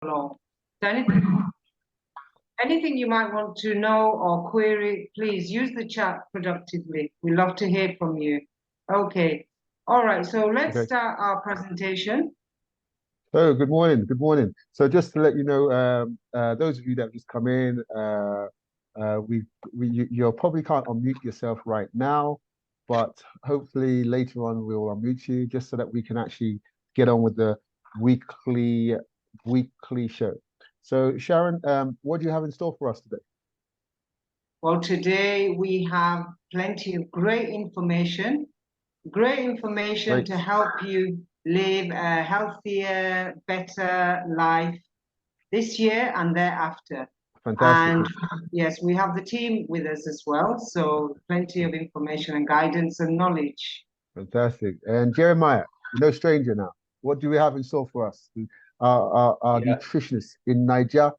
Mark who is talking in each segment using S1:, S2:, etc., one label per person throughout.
S1: along. So anything you might want to know or query, please use the chat productively. We love to hear from you. Okay. All right. So let's start our presentation.
S2: So good morning. Good morning. So just to let you know, those of you that have just come in, you probably can't unmute yourself right now, but hopefully later on we'll unmute you just so that we can actually get on with the weekly show. So Sharon, what do you have in store for us today?
S1: Well, today we have plenty of great information to help you live a healthier, better life this year and thereafter.
S2: Fantastic.
S1: And yes, we have the team with us as well. So plenty of information and guidance and knowledge.
S2: Fantastic. And Jeremiah, no stranger now. What do we have in store for us? Our nutritionist in Niger.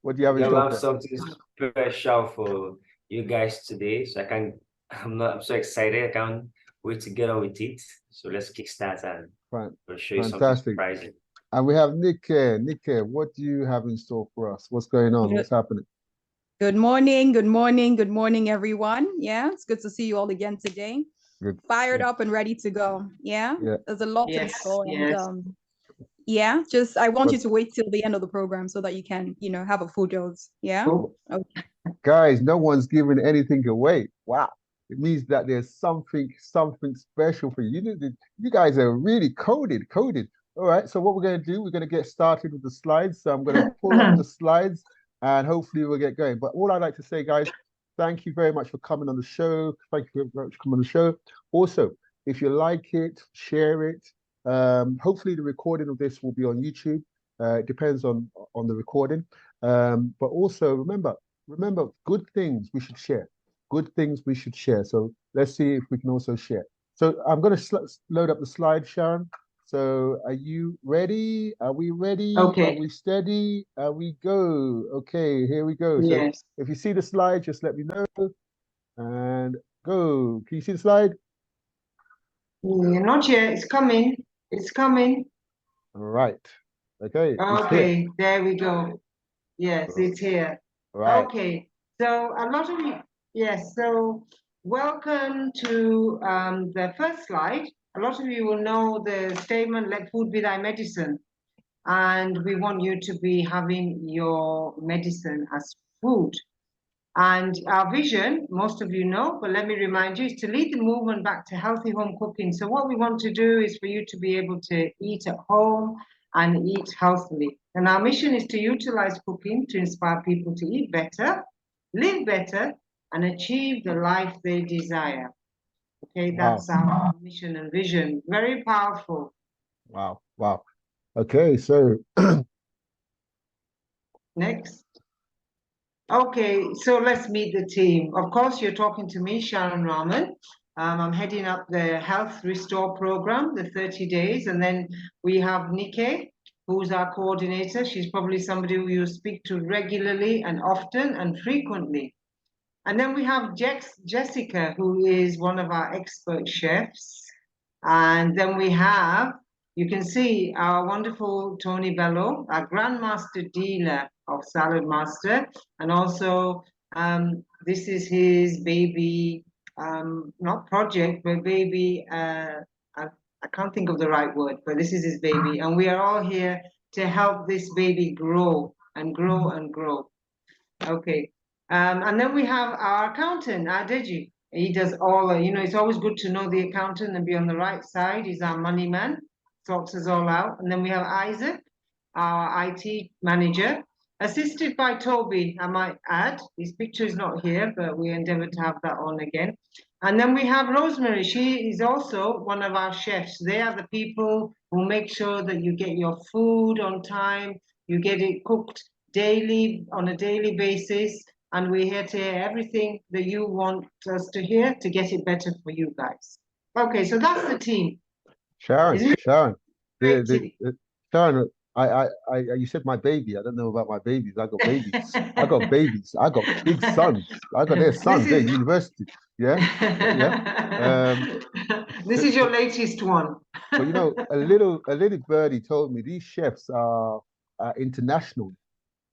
S2: What do you have in store for us?
S3: I have something special for you guys today. So I'm so excited. I can't wait to get on with it. So let's kickstart and we'll show you something surprising.
S2: And we have Nick here. Nick here, what do you have in store for us? What's going on? What's happening?
S4: Good morning, everyone. Yeah, it's good to see you all again today.
S2: Good.
S4: Fired up and ready to go. Yeah, there's a lot in store. And I want you to wait till the end of the program so that you can, have a full dose. Yeah.
S2: Cool. Okay. Guys, no one's giving anything away. Wow. It means that there's something special for you. You guys are really coded. All right, so what we're going to do, we're going to get started with the slides. So I'm going to pull up the slides and hopefully we'll get going. But all I'd like to say, guys, thank you very much for coming on the show. Thank you very much for coming on the show. Also, if you like it, share it. Hopefully the recording of this will be on YouTube. It depends on the recording. But also remember, good things we should share. Good things we should share. So let's see if we can also share. So I'm going to load up the slide, Sharon. So are you ready? Are we ready?
S1: Okay.
S2: Are we steady? Are we go? Okay, here we go.
S1: Yes.
S2: So if you see the slide, just let me know. And go. Can you see the slide?
S1: Not yet. It's coming. It's coming.
S2: All right. Okay.
S1: Okay, there we go. Yes, it's here.
S2: Right.
S1: Okay. So a lot of you, yes. So welcome to the first slide. A lot of you will know the statement, let food be thy medicine. And we want you to be having your medicine as food. And our vision, most of you know, but let me remind you, is to lead the movement back to healthy home cooking. So what we want to do is for you to be able to eat at home and eat healthily. And our mission is to utilize cooking to inspire people to eat better, live better, and achieve the life they desire. Okay, that's our mission and vision. Very powerful.
S2: Wow. Okay, so
S1: next. Okay, so let's meet the team. Of course, you're talking to me, Sharon Rahman. I'm heading up the Health Restore program, the 30 days. And then we have Nike, who's our coordinator. She's probably somebody who you speak to regularly and often and frequently. And then we have Jessica, who is one of our expert chefs. And then we have, you can see our wonderful Tony Bello, our Grandmaster dealer of Salad Master. And also, this is his baby, not project, but baby, I can't think of the right word, but this is his baby. And we are all here to help this baby grow and grow and grow. Okay. And then we have our accountant, Adeji. He does all, it's always good to know the accountant and be on the right side. He's our money man, sorts us all out. And then we have Isaac, our IT manager, assisted by Toby, I might add. His picture is not here, but we endeavor to have that on again. And then we have Rosemary. She is also one of our chefs. They are the people who make sure that you get your food on time, you get it cooked daily, on a daily basis. And we're here to hear everything that you want us to hear to get it better for you guys. Okay, so that's the team.
S2: Sharon, You said my baby. I don't know about my babies. I got babies. I got babies. I got big sons. I got their sons. They're university. Yeah, yeah.
S1: This is your latest one.
S2: But you know, a little birdie told me these chefs are international.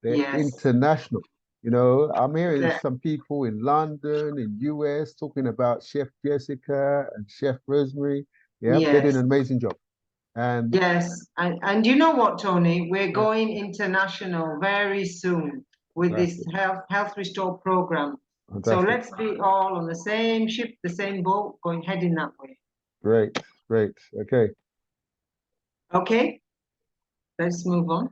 S2: They're international. You know, I'm hearing some people in London, in US, talking about Chef Jessica and Chef Rosemary. Yeah, they're doing an amazing job. And
S1: yes, and you know what, Tony, we're going international very soon with this health restore program. Fantastic. So let's be all on the same ship, the same boat, heading that way.
S2: Great, great. Okay.
S1: Okay, let's move on.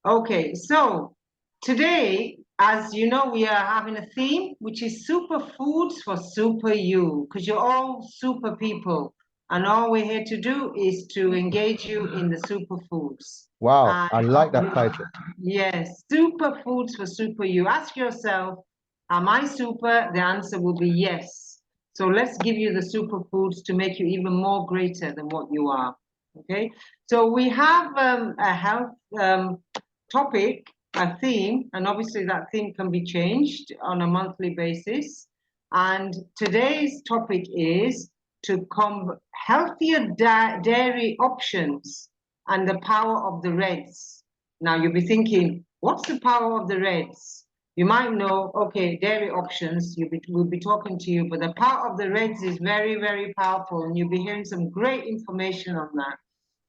S1: Okay, so today, as you know, we are having a theme, which is superfoods for super you, because you're all super people. And all we're here to do is to engage you in the superfoods.
S2: Wow, I like that title.
S1: Yes, superfoods for super you. Ask yourself, am I super? The answer will be yes. So let's give you the superfoods to make you even more greater than what you are. Okay, so we have a health topic, a theme, and obviously that theme can be changed on a monthly basis. And today's topic is to healthier dairy options and the power of the reds. Now you'll be thinking, what's the power of the reds? You might know, okay, dairy options, we'll be talking to you, but the power of the reds is very, very powerful, and you'll be hearing some great information on that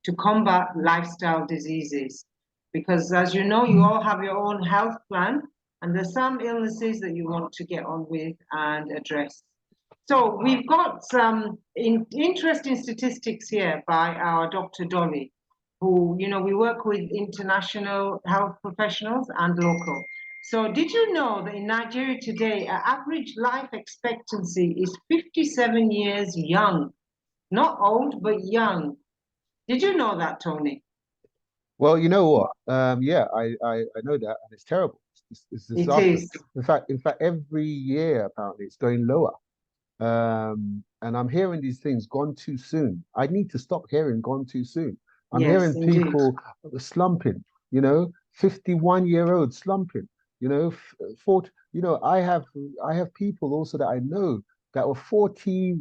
S1: to combat lifestyle diseases. Because as you know, you all have your own health plan, and there's some illnesses that you want to get on with and address. So we've got some interesting statistics here by our Dr. Dolly, who, you know, we work with international health professionals and local. So did you know that in Nigeria today, our average life expectancy is 57 years young? Not old, but young. Did you know that, Tony?
S2: Well, you know what? Yeah, I know that, and it's terrible. It's disastrous. In fact, every year apparently it's going lower. And I'm hearing these things gone too soon. I need to stop hearing gone too soon. I'm hearing people slumping, you know, 51-year-old slumping, you know, 40, you know, I have people also that I know that were 40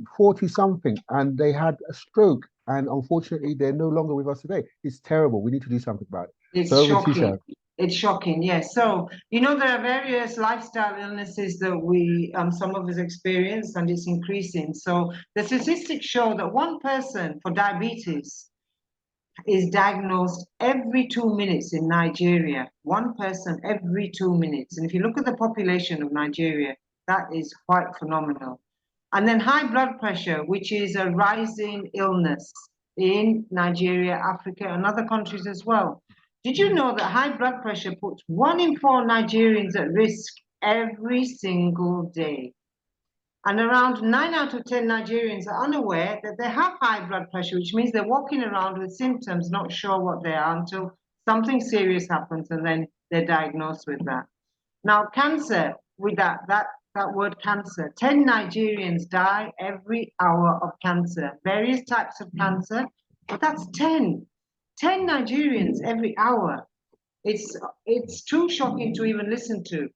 S2: something, and they had a stroke, and unfortunately they're no longer with us today. It's terrible. We need to do something about it.
S1: It's shocking. It's shocking, yes. So, you know, there are various lifestyle illnesses that we, some of us experience, and it's increasing. So the statistics show that one person for diabetes is diagnosed every 2 minutes in Nigeria. One person every 2 minutes. And if you look at the population of Nigeria, that is quite phenomenal. And then high blood pressure, which is a rising illness in Nigeria, Africa, and other countries as well. Did you know that high blood pressure puts 1 in 4 Nigerians at risk every single day? And around 9 out of 10 Nigerians are unaware that they have high blood pressure, which means they're walking around with symptoms, not sure what they are until something serious happens, and then they're diagnosed with that. Now, cancer, with that word cancer, 10 Nigerians die every hour of cancer, various types of cancer, but that's 10 Nigerians every hour. It's too shocking to even listen to.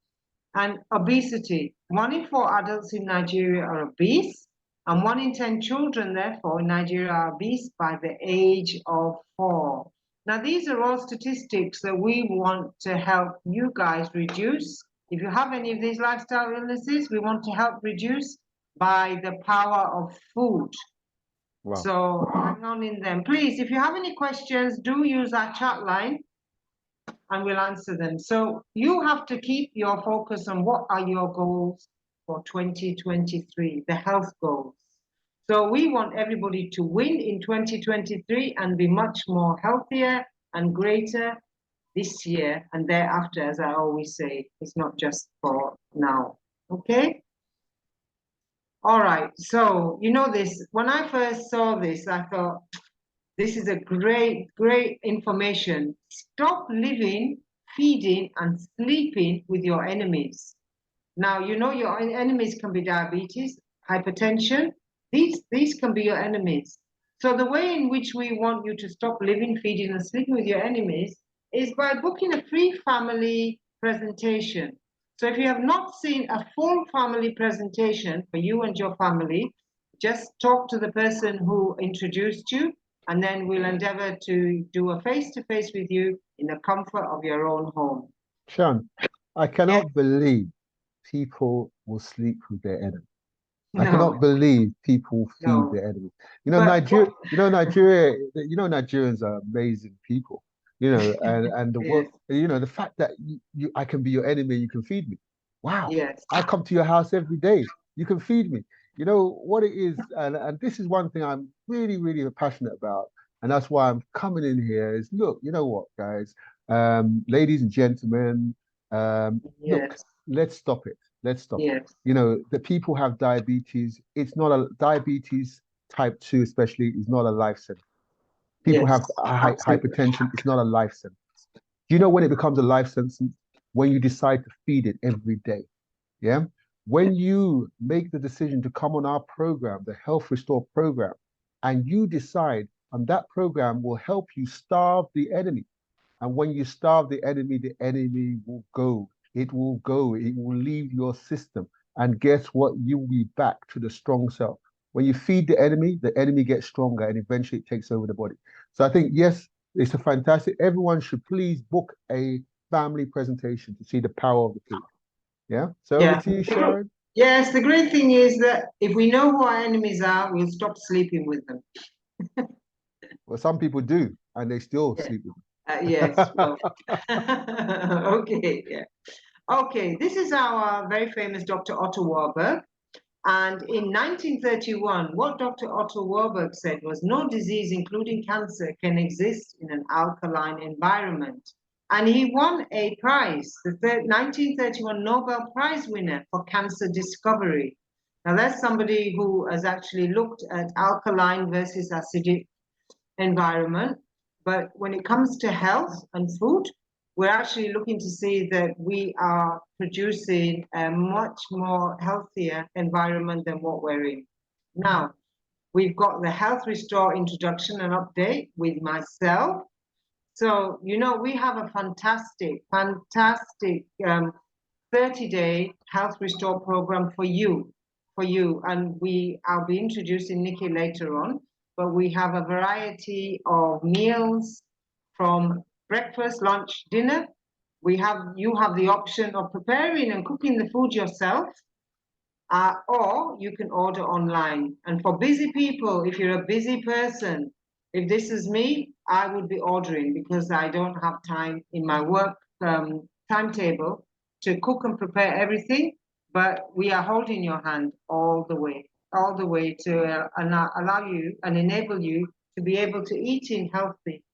S1: And obesity, 1 in 4 adults in Nigeria are obese, and 1 in 10 children, therefore, in Nigeria are obese by the age of 4. Now, these are all statistics that we want to help you guys reduce. If you have any of these lifestyle illnesses, we want to help reduce by the power of food. Wow. So hang on in them. Please, if you have any questions, do use our chat line and we'll answer them. So you have to keep your focus on what are your goals for 2023, the health goals. So we want everybody to win in 2023 and be much more healthier and greater this year and thereafter, as I always say. It's not just for now, okay? All right, so you know this, when I first saw this, I thought, this is a great, great information. Stop living, feeding, and sleeping with your enemies. Now, you know your enemies can be diabetes, hypertension. These can be your enemies. So the way in which we want you to stop living, feeding, and sleeping with your enemies is by booking a free family presentation. So if you have not seen a full family presentation for you and your family, just talk to the person who introduced you, and then we'll endeavor to do a face-to-face with you in the comfort of your own home.
S2: Sharon, I cannot believe people will sleep with their enemy. I cannot believe people feed their enemy. You know, Nigeria. Nigerians are amazing people. You know, and the work. You know, the fact that I can be your enemy, you can feed me. Wow.
S1: Yes.
S2: I come to your house every day. You can feed me. You know what it is, and this is one thing I'm really, really passionate about, and that's why I'm coming in here. Is look, you know what, guys, ladies and gentlemen, look, let's stop it. Let's stop it. You know, the people have diabetes. It's not a diabetes type 2, especially, is not a life sentence. People have hypertension. It's not a life sentence. Do you know when it becomes a life sentence? When you decide to feed it every day. Yeah. When you make the decision to come on our program, the Health Restore program, and you decide, and that program will help you starve the enemy. And when you starve the enemy will go. It will go. It will leave your system. And guess what? You will be back to the strong self. When you feed the enemy gets stronger, and eventually it takes over the body. So I think, yes, it's a fantastic. Everyone should please book a family presentation to see the power of the food. Yeah. So over to you, Sharon.
S1: Yes, the great thing is that if we know who our enemies are, we'll stop sleeping with them.
S2: Well, some people do, and they still sleep with them.
S1: Yes. Well. Okay. Yeah. Okay. This is our very famous Dr. Otto Warburg. And in 1931, what Dr. Otto Warburg said was, no disease, including cancer, can exist in an alkaline environment. And he won a prize, the 1931 Nobel Prize winner for cancer discovery. Now, that's somebody who has actually looked at alkaline versus acidic environment. But when it comes to health and food, we're actually looking to see that we are producing a much more healthier environment than what we're in. Now, we've got the Health Restore introduction and update with myself. So, you know, we have a fantastic 30-day Health Restore program for you. And I'll be introducing Nikki later on, but we have a variety of meals from breakfast, lunch, dinner. You have the option of preparing and cooking the food yourself, or you can order online. And for busy people, if you're a busy person, if this is me, I would be ordering, because I don't have time in my work timetable to cook and prepare everything. But we are holding your hand all the way to allow you and enable you to be able to eat in healthy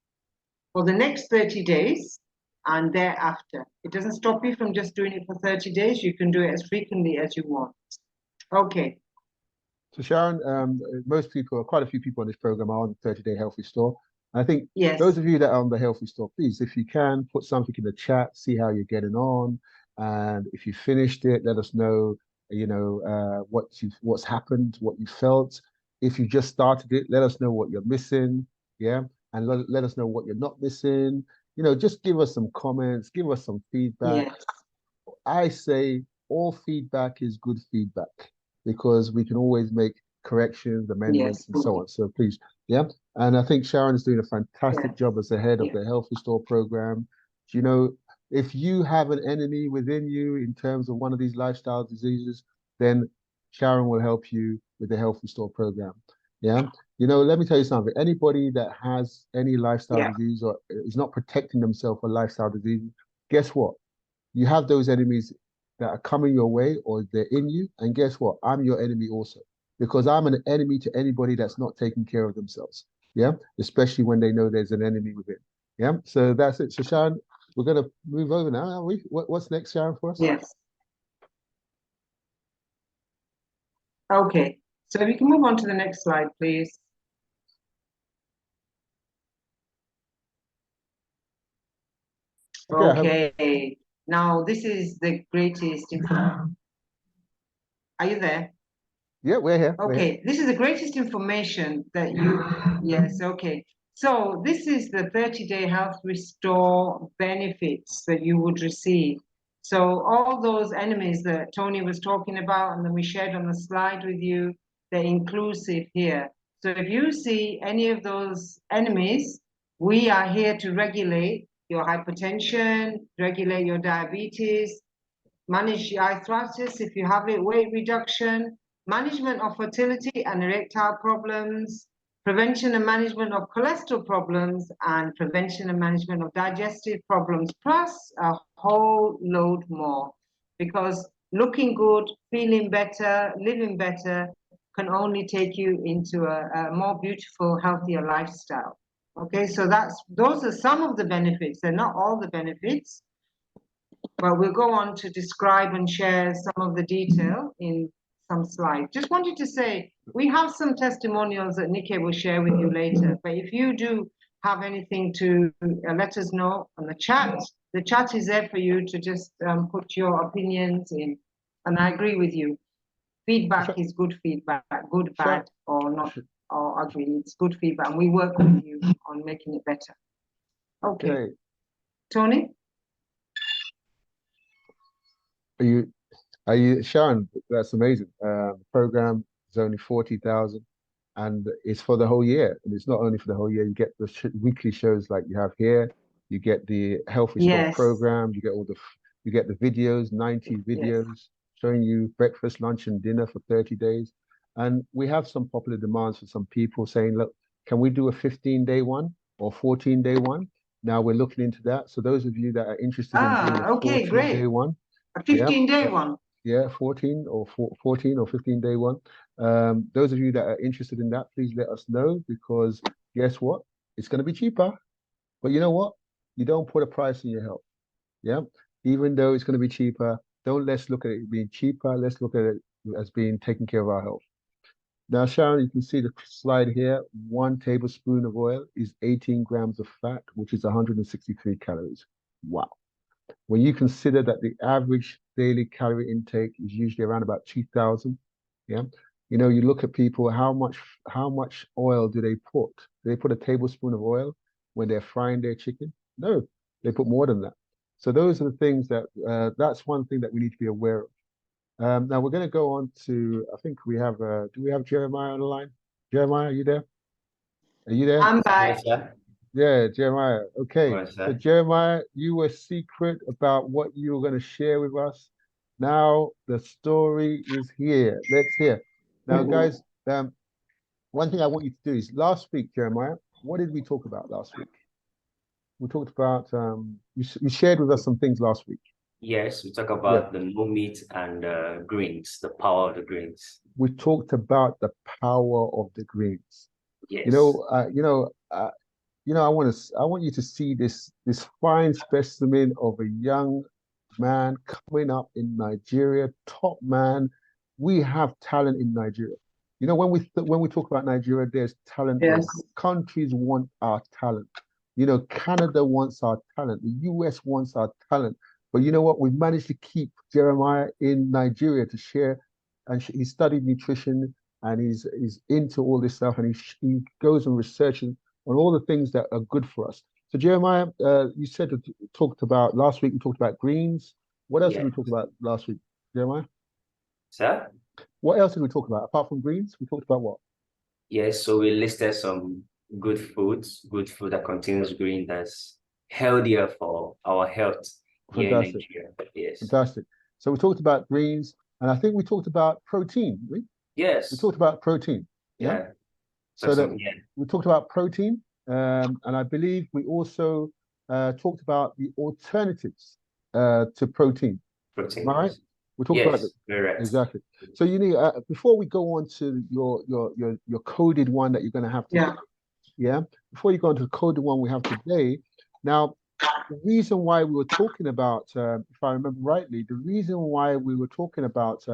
S1: for the next 30 days and thereafter. It doesn't stop you from just doing it for 30 days. You can do it as frequently as you want. Okay.
S2: So Sharon, most people, quite a few people on this program are on the 30-day Health Restore. I think those of you that are on the Health Restore, please, if you can, put something in the chat, see how you're getting on. And if you finished it, let us know, you know, what's happened, what you felt. If you just started it, let us know what you're missing. Yeah. And let us know what you're not missing. You know, just give us some comments, give us some feedback. Yes. I say all feedback is good feedback, because we can always make corrections, amendments, and so on. So please, yeah. And I think Sharon is doing a fantastic job as the head of the Health Restore program. You know, if you have an enemy within you in terms of one of these lifestyle diseases, then Sharon will help you with the Health Restore program. Yeah. You know, let me tell you something. Anybody that has any lifestyle disease or is not protecting themselves for lifestyle disease, guess what? You have those enemies that are coming your way, or they're in you. And guess what? I'm your enemy also, because I'm an enemy to anybody that's not taking care of themselves. Yeah. Especially when they know there's an enemy within. Yeah. So that's it. So Sharon, we're going to move over now, are we? What's next, Sharon, for us?
S1: Yes. Okay. So if you can move on to the next slide, please. Okay. Now, this is the greatest information. Are you there?
S2: Yeah, we're here.
S1: Okay. This is the greatest information that you... Yes, okay. So this is the 30-day Health Restore benefits that you would receive. So all those enemies that Tony was talking about and that we shared on the slide with you, they're inclusive here. So if you see any of those enemies, we are here to regulate your hypertension, regulate your diabetes, manage your arthritis if you have it, weight reduction, management of fertility and erectile problems, prevention and management of cholesterol problems, and prevention and management of digestive problems, plus a whole load more. Because looking good, feeling better, living better can only take you into a more beautiful, healthier lifestyle. Okay, so those are some of the benefits. They're not all the benefits, but we'll go on to describe and share some of the detail in some slides. Just wanted to say, we have some testimonials that Nikkei will share with you later, but if you do have anything to let us know on the chat is there for you to just put your opinions in. And I agree with you. Feedback is good feedback, good, bad, or not, or ugly. It's good feedback, and we work with you on making it better. Okay. Tony?
S2: Are you Sharon? That's amazing. The program is only 40,000 and it's for the whole year. And it's not only for the whole year, you get the weekly shows like you have here, you get the Health Restore program, you get the videos, 90 videos showing you breakfast, lunch, and dinner for 30 days. And we have some popular demands for some people saying, look, can we do a 15-day one or 14-day one? Now we're looking into that. So those of you that are interested in doing a 14-day one,
S1: a 15-day one.
S2: Yeah, 14 or 15-day one. Those of you that are interested in that, please let us know, because guess what? It's going to be cheaper. But you know what? You don't put a price on your health. Yeah. Even though it's going to be cheaper, let's look at it being cheaper. Let's look at it as being taking care of our health. Now, Sharon, you can see the slide here. 1 tablespoon of oil is 18 grams of fat, which is 163 calories. Wow. When you consider that the average daily calorie intake is usually around about 2,000, yeah, you know, you look at people, how much oil do they put? Do they put a tablespoon of oil when they're frying their chicken? No, they put more than that. So those are the things that that's one thing that we need to be aware of. Now we're going to go on to, I think we have, do we have Jeremiah on the line? Jeremiah, are you there? Are you there?
S1: I'm back.
S2: Yeah, Jeremiah. Okay. So Jeremiah, you were secret about what you were going to share with us. Now the story is here. Let's hear. Now, guys, one thing I want you to do is last week, Jeremiah, what did we talk about last week? We talked about, you shared with us some things last week.
S3: Yes, we talked about the no meat and greens, the power of the greens.
S2: We talked about the power of the greens.
S3: Yes.
S2: I want you to see this fine specimen of a young man coming up in Nigeria, top man. We have talent in Nigeria. You know, when we talk about Nigeria, there's talent.
S1: Yes.
S2: Countries want our talent. You know, Canada wants our talent. The US wants our talent. But you know what? We've managed to keep Jeremiah in Nigeria to share. And he studied nutrition and he's into all this stuff. And he goes and researching on all the things that are good for us. So Jeremiah, you said talked about last week. We talked about greens. What else did we talk about last week, Jeremiah?
S3: Sir?
S2: What else did we talk about apart from greens? We talked about what?
S3: Yes, so we listed some good food that contains green that's healthier for our health here in Nigeria. Yes.
S2: Fantastic. So we talked about greens, and I think we talked about protein.
S3: Yes.
S2: We talked about protein. Yeah. So we talked about protein, and I believe we also talked about the alternatives to protein.
S3: Protein.
S2: Am I right? We talked about it.
S3: Correct.
S2: Exactly. So you need before we go on to your coded one that you're going to have today. Yeah. Before you go on to the coded one we have today, now the reason why we were talking about, if I remember rightly, the reason why we were talking about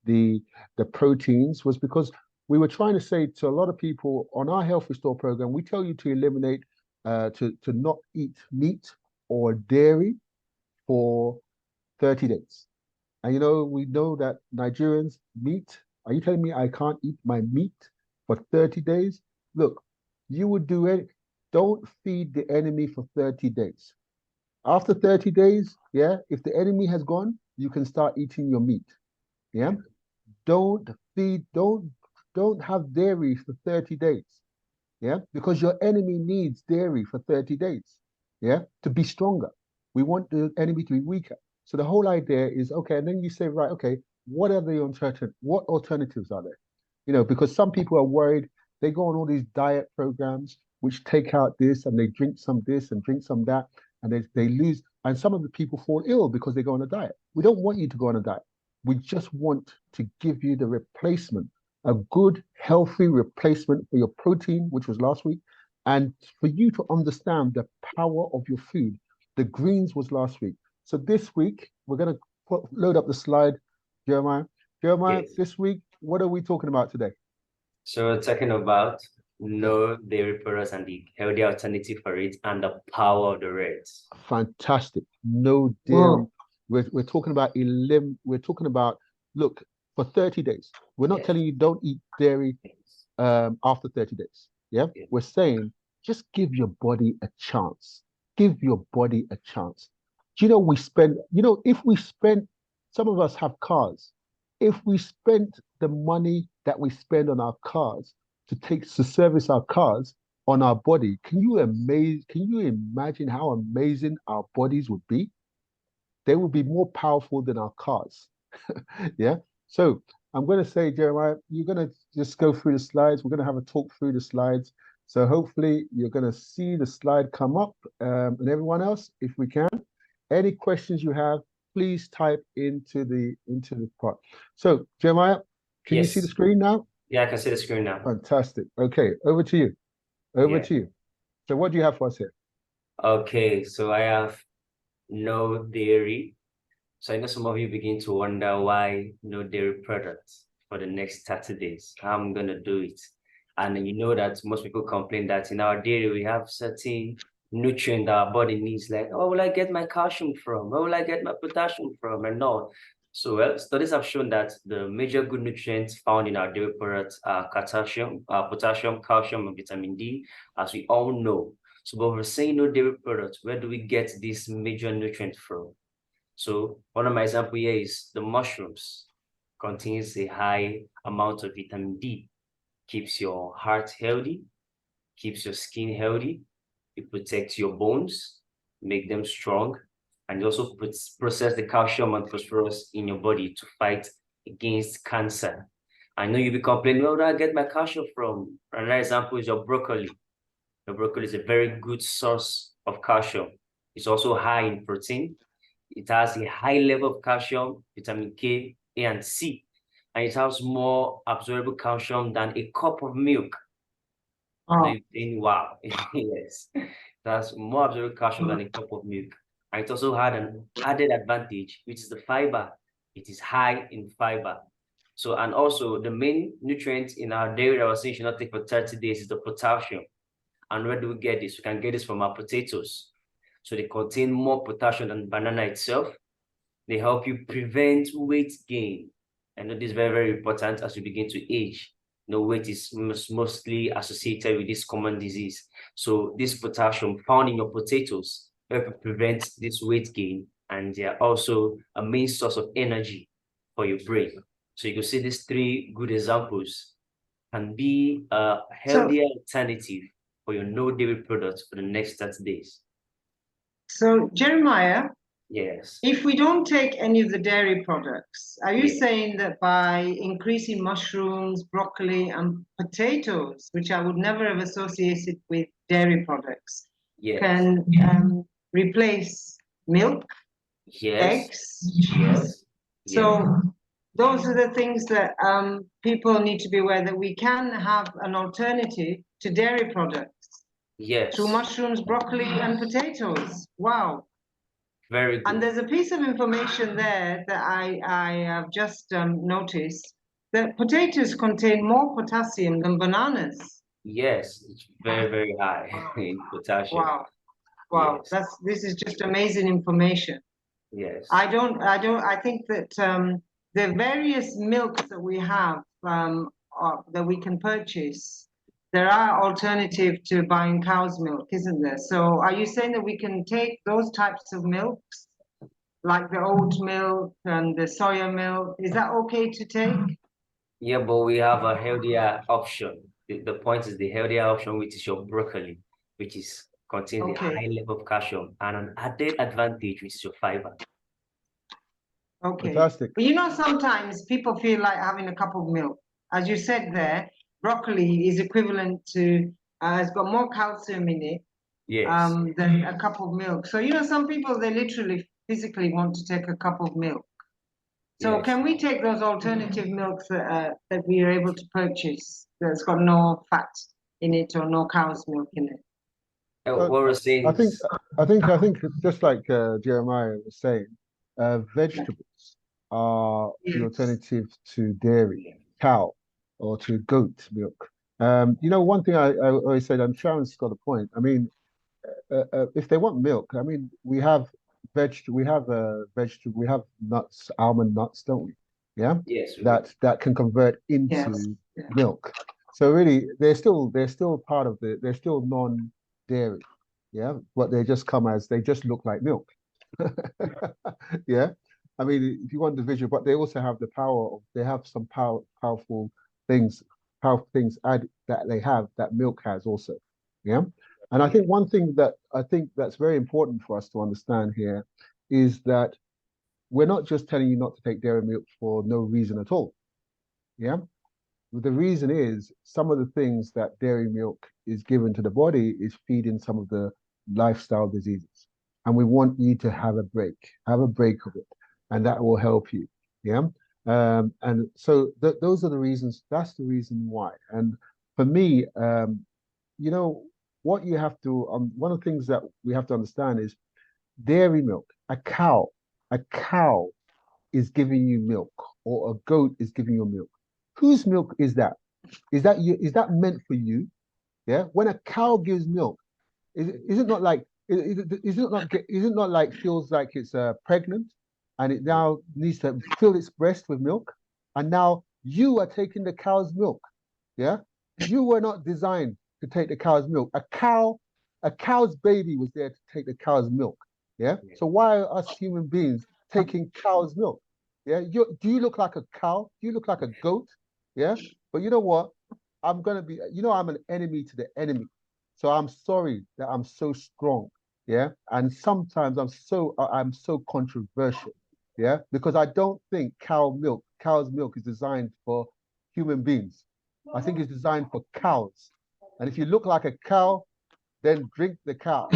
S2: the proteins was because we were trying to say to a lot of people on our Health Restore program, we tell you to eliminate, to not eat meat or dairy for 30 days. And you know, we know that Nigerians, meat, are you telling me I can't eat my meat for 30 days? Look, you would do it. don't feed the enemy for 30 days. After 30 days, yeah, if the enemy has gone, you can start eating your meat. Yeah. Don't feed, don't have dairy for 30 days. Yeah, because your enemy needs dairy for 30 days. Yeah, to be stronger. We want the enemy to be weaker. So the whole idea is okay, and then you say, right, okay, what alternatives are there? You know, because some people are worried, they go on all these diet programs which take out this and they drink some this and drink some that, and they lose, and some of the people fall ill because they go on a diet. We don't want you to go on a diet. We just want to give you the replacement, a good, healthy replacement for your protein, which was last week, and for you to understand the power of your food. The greens was last week. So this week, we're going to load up the slide, Jeremiah. Jeremiah, yes. This week, what are we talking about today?
S3: So we're talking about no dairy products and the healthy alternative for it and the power of the reds.
S2: Fantastic. No dairy. Wow. We're talking about look, for 30 days. We're not telling you don't eat dairy after 30 days. Yeah? We're saying just give your body a chance. Give your body a chance. Do you know, if we spend, some of us have cars. If we spent the money that we spend on our cars to service our cars on our body, can you imagine how amazing our bodies would be? They will be more powerful than our cars. Yeah. So I'm going to say, Jeremiah, you're going to just go through the slides. We're going to have a talk through the slides. So hopefully you're going to see the slide come up, and everyone else, if we can, any questions you have, please type into the part. So Jeremiah, can you see the screen now?
S3: Yeah, I can see the screen now.
S2: Fantastic. Okay, over to you. Over to you. So what do you have for us here?
S3: Okay, so I have no dairy. So I know some of you begin to wonder why no dairy products for the next 30 days. How I'm going to do it. And you know that most people complain that in our dairy, we have certain nutrients that our body needs, like, oh, will I get my calcium from? Where will I get my potassium from? And all. So well, studies have shown that the major good nutrients found in our dairy products are potassium, calcium, and vitamin D, as we all know. So but we're saying no dairy products, where do we get these major nutrients from? So one of my examples here is the mushrooms. Contains a high amount of vitamin D, keeps your heart healthy, keeps your skin healthy, it protects your bones, make them strong, and it also process the calcium and phosphorus in your body to fight against cancer. I know you'll be complaining, where do I get my calcium from? Another example is your broccoli. Your broccoli is a very good source of calcium. It's also high in protein. It has a high level of calcium, vitamin K, A, and C, and it has more absorbable calcium than a cup of milk. Oh. You think, wow, yes, that's more absorbable calcium than a cup of milk. And it also had an added advantage, which is the fiber. It is high in fiber. So, and also the main nutrient in our dairy that I was saying should not take for 30 days is the potassium. And where do we get this? We can get this from our potatoes. So they contain more potassium than banana itself. They help you prevent weight gain. And this is very, very important as you begin to age. Weight is mostly associated with this common disease. So this potassium found in your potatoes help prevent this weight gain. And they are also a main source of energy for your brain. So you can see these three good examples can be a healthier alternative for your no dairy products for the next 30 days.
S1: So Jeremiah,
S3: yes.
S1: If we don't take any of the dairy products, are you saying that by increasing mushrooms, broccoli, and potatoes, which I would never have associated with dairy products, can replace milk, eggs?
S3: Yes.
S1: So those are the things that people need to be aware that we can have an alternative to dairy products.
S3: Yes.
S1: Through mushrooms, broccoli, and potatoes. Wow.
S3: Very good.
S1: And there's a piece of information there that I have just noticed that potatoes contain more potassium than bananas.
S3: Yes, it's very, very high in potassium.
S1: Wow. Wow. Yes. This is just amazing information.
S3: Yes.
S1: I think that the various milks that we have that we can purchase, there are alternative to buying cow's milk, isn't there? So are you saying that we can take those types of milks, like the oat milk and the soya milk? Is that okay to take?
S3: Yeah, but we have a healthier option. The point is the healthier option, which is your broccoli, which is contains a high level of calcium and an added advantage, which is your fiber.
S1: Okay.
S2: Fantastic.
S1: But you know, sometimes people feel like having a cup of milk. As you said there, broccoli is equivalent to, it's got more calcium in it
S3: Yes.
S1: than a cup of milk. So, you know, some people, they literally physically want to take a cup of milk. So
S3: Yes.
S1: can we take those alternative milks that we are able to purchase that's got no fat in it or no cow's milk in it?
S3: What we're saying
S2: I think just like Jeremiah was saying, vegetables are the alternative to dairy, cow, or to goat milk. You know, one thing I always said, and Sharon's got a point. I mean, if they want milk, I mean, we have vegetable, we have nuts, almond nuts, don't we? Yeah.
S3: Yes.
S2: That can convert into milk. So really, they're still part of they're still non-dairy. Yeah, but they just look like milk. Yeah. I mean, if you want the visual, but they also have the power they have some powerful things add that they have that milk has also. Yeah. And I think one thing that's very important for us to understand here is that we're not just telling you not to take dairy milk for no reason at all. Yeah. The reason is some of the things that dairy milk is given to the body is feeding some of the lifestyle diseases. And we want you to have a break of it, and that will help you. Yeah. And so those are the reasons, that's the reason why. And for me, you know, what you have to, one of the things that we have to understand is dairy milk, a cow is giving you milk, or a goat is giving you milk. Whose milk is that? Is that meant for you? Yeah. When a cow gives milk, is it not like is it not like feels like it's pregnant, and it now needs to fill its breast with milk, and now you are taking the cow's milk. Yeah. You were not designed to take the cow's milk. A cow's baby was there to take the cow's milk. Yeah. So why are us human beings taking cow's milk? Yeah. Do you look like a cow? Do you look like a goat? Yeah. But you know what? I'm an enemy to the enemy. So I'm sorry that I'm so strong. Yeah. And sometimes I'm so controversial. Yeah. Because I don't think cow's milk is designed for human beings. I think it's designed for cows. And if you look like a cow, then drink the cow.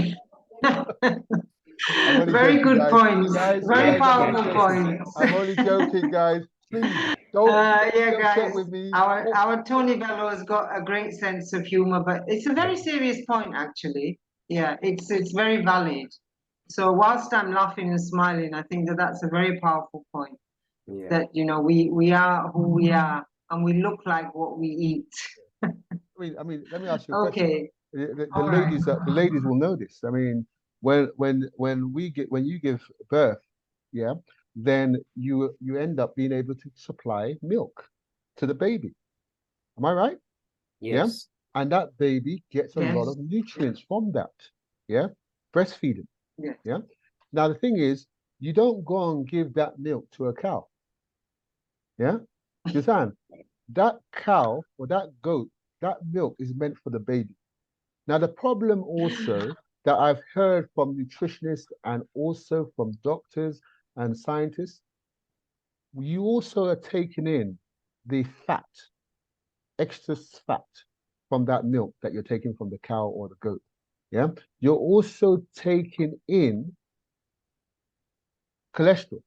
S1: Very good point. Very powerful point.
S2: I'm only joking, guys. Please don't get upset with me.
S1: Our Tony Bello has got a great sense of humor, but it's a very serious point, actually. Yeah, it's very valid. So whilst I'm laughing and smiling, I think that's a very powerful point. Yeah. That, you know, we are who we are, and we look like what we eat.
S2: I mean, let me ask you a question. The ladies will know this. I mean, when you give birth, yeah, then you end up being able to supply milk to the baby. Am I right?
S3: Yes.
S2: Yeah. And that baby gets a lot of nutrients from that. Yeah. Breastfeeding.
S1: Yeah.
S2: Yeah. Now the thing is, you don't go and give that milk to a cow. Yeah. Suzanne, that cow or that goat, that milk is meant for the baby. Now, the problem also that I've heard from nutritionists and also from doctors and scientists, you also are taking in the fat, extra fat from that milk that you're taking from the cow or the goat. Yeah. You're also taking in cholesterol.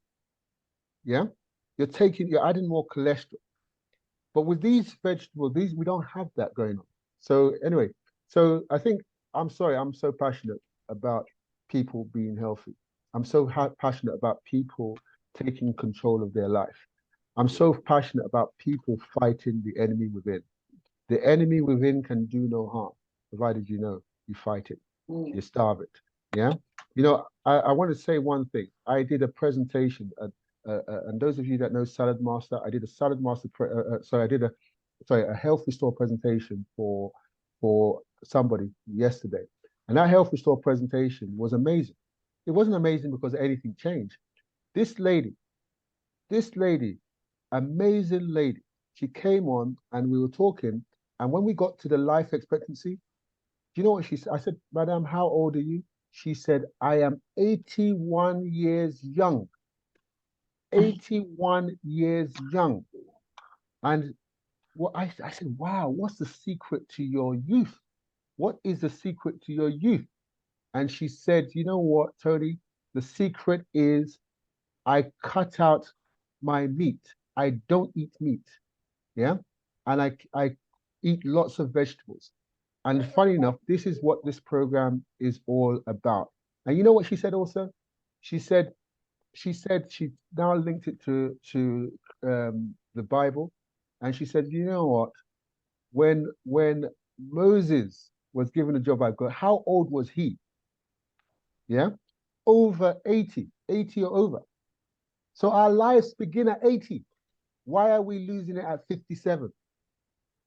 S2: Yeah. You're adding more cholesterol. But with these vegetables, we don't have that going on. So anyway, so I think, I'm sorry, I'm so passionate about people being healthy. I'm so passionate about people taking control of their life. I'm so passionate about people fighting the enemy within. The enemy within can do no harm, provided you know you fight it, you starve it. Yeah. You know, I want to say one thing. I did a presentation, and those of you that know Salad Master, I did a Salad Master. I did a Health Restore presentation for for somebody yesterday. And that Health Restore presentation was amazing. It wasn't amazing because anything changed. This lady, amazing lady, she came on and we were talking. And when we got to the life expectancy, do you know what she said? I said, Madam, how old are you? She said, I am 81 years young. 81 years young. And I said, wow, what's the secret to your youth? What is the secret to your youth? And she said, you know what, Tony? The secret is I cut out my meat. I don't eat meat. Yeah. And I eat lots of vegetables. And funny enough, this is what this program is all about. And you know what she said also? She said she now linked it to the Bible. And she said, you know what? When Moses was given a job by God, how old was he? Yeah, over 80 or over. So our lives begin at 80. Why are we losing it at 57?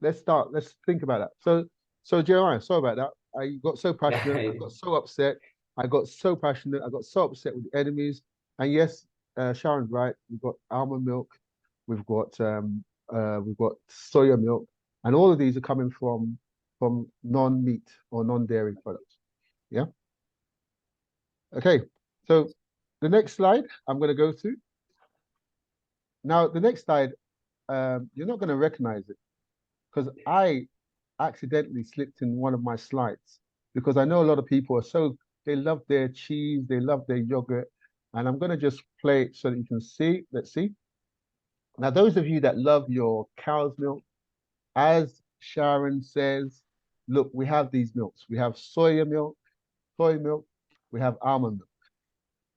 S2: Let's think about that. So Jeremiah, sorry about that. I got so passionate, I got so upset, I got so passionate, I got so upset with the enemies. And yes, Sharon's right, we've got almond milk, we've got soya milk, and all of these are coming from non-meat or non-dairy products. Yeah. Okay, so the next slide I'm going to go through. Now, the next slide, you're not going to recognize it because I accidentally slipped in one of my slides because I know a lot of people they love their cheese, they love their yogurt, and I'm going to just play it so that you can see. Let's see. Now, those of you that love your cow's milk, as Sharon says, look, we have these milks. We have soy milk, we have almond milk.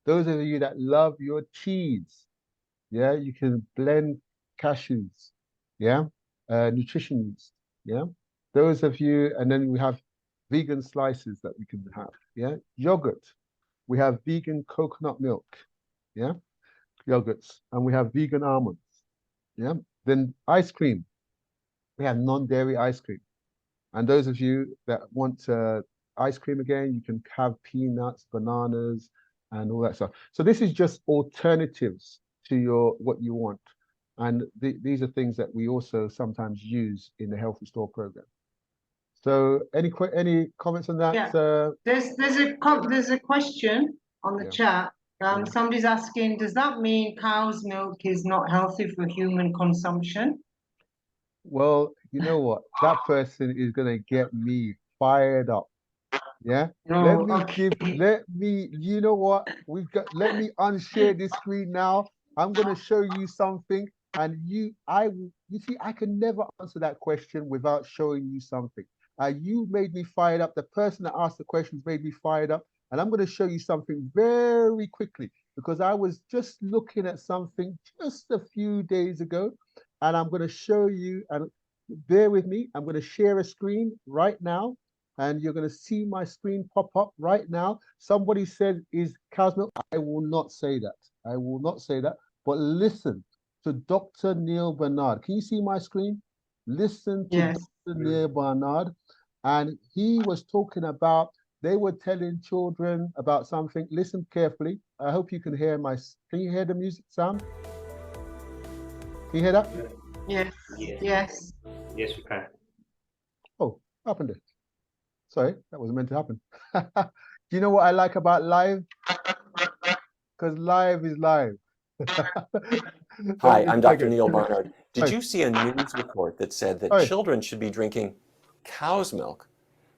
S2: Those of you that love your cheese, yeah, you can blend cashews, yeah, nutrition yeast, yeah. Those of you, and then we have vegan slices that we can have, yeah. Yogurt, we have vegan coconut milk, yeah, yogurts, and we have vegan almonds, yeah. Then ice cream, we have non-dairy ice cream. And those of you that want ice cream again, you can have peanuts, bananas, and all that stuff. So this is just alternatives to what you want. And these are things that we also sometimes use in the Health Restore program. So any comments on that?
S1: Yeah. There's a question on the chat. Somebody's asking, does that mean cow's milk is not healthy for human consumption?
S2: Well, you know what? That person is gonna get me fired up. Yeah.
S1: No,
S2: let me, you know what? Let me unshare this screen now. I'm gonna show you something, and you see, I can never answer that question without showing you something. You made me fired up. The person that asked the questions made me fired up, and I'm gonna show you something very quickly because I was just looking at something just a few days ago, and I'm gonna show you, and bear with me. I'm gonna share a screen right now. And you're going to see my screen pop up right now. Somebody said, is cow's milk? I will not say that. I will not say that. But listen to Dr. Neil Barnard. Can you see my screen? Listen to Dr. Neil Barnard. And he was talking about, they were telling children about something. Listen carefully. I hope you can hear can you hear the music sound? Can you hear that?
S1: Yes. Yes.
S3: Yes, we can.
S2: Oh, what happened there? Sorry, that wasn't meant to happen. Do you know what I like about live? Because live is live.
S5: Hi, I'm Dr. Neil Barnard. Did you see a news report that said that children should be drinking cow's milk,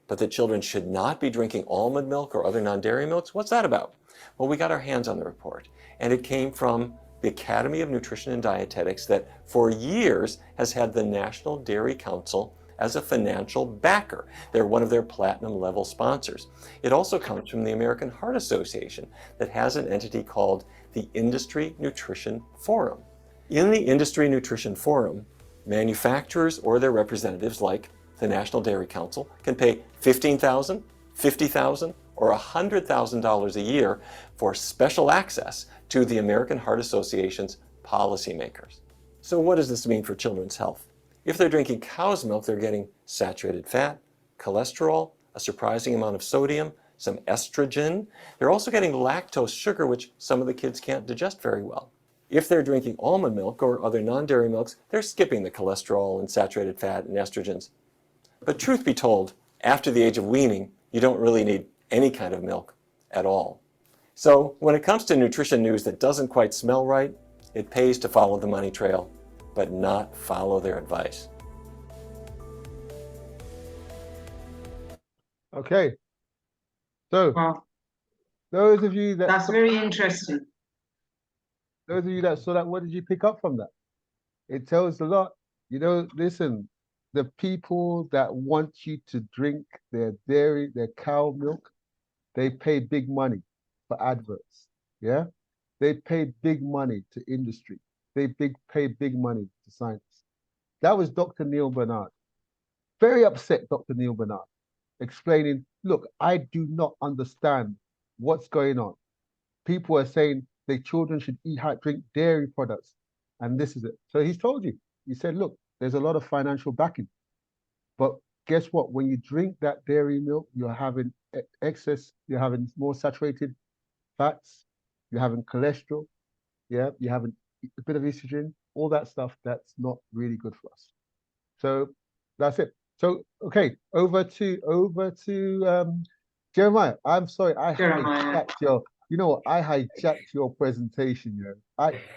S5: but that children should not be drinking almond milk or other non-dairy milks? What's that about? Well, we got our hands on the report, and it came from the Academy of Nutrition and Dietetics that for years has had the National Dairy Council as a financial backer. They're one of their platinum level sponsors. It also comes from the American Heart Association that has an entity called the Industry Nutrition Forum. In the Industry Nutrition Forum, manufacturers or their representatives like the National Dairy Council can pay $15,000, $50,000, or $100,000 a year for special access to the American Heart Association's policymakers. So what does this mean for children's health? If they're drinking cow's milk, they're getting saturated fat, cholesterol, a surprising amount of sodium, some estrogen. They're also getting lactose sugar, which some of the kids can't digest very well. If they're drinking almond milk or other non-dairy milks, they're skipping the cholesterol and saturated fat and estrogens. But truth be told, after the age of weaning, you don't really need any kind of milk at all. So when it comes to nutrition news that doesn't quite smell right, it pays to follow the money trail, but not follow their advice.
S2: Okay. So
S1: Wow,
S2: those of you
S1: that's very interesting.
S2: Those of you that saw that, what did you pick up from that? It tells a lot. You know, listen, the people that want you to drink their dairy, their cow milk, they pay big money for adverts. Yeah? They pay big money to industry. They pay big money to science. That was Dr. Neil Bernard. Very upset, Dr. Neil Bernard, explaining, look, I do not understand what's going on. People are saying their children should drink dairy products, and this is it. So he's told you. He said, look, there's a lot of financial backing. But guess what? When you drink that dairy milk, you're having excess, you're having more saturated fats, you're having cholesterol, yeah, you're having a bit of estrogen, all that stuff that's not really good for us. So that's it. So okay, over to Jeremiah. I'm sorry, I hijacked your. You know what? I hijacked your presentation. You know,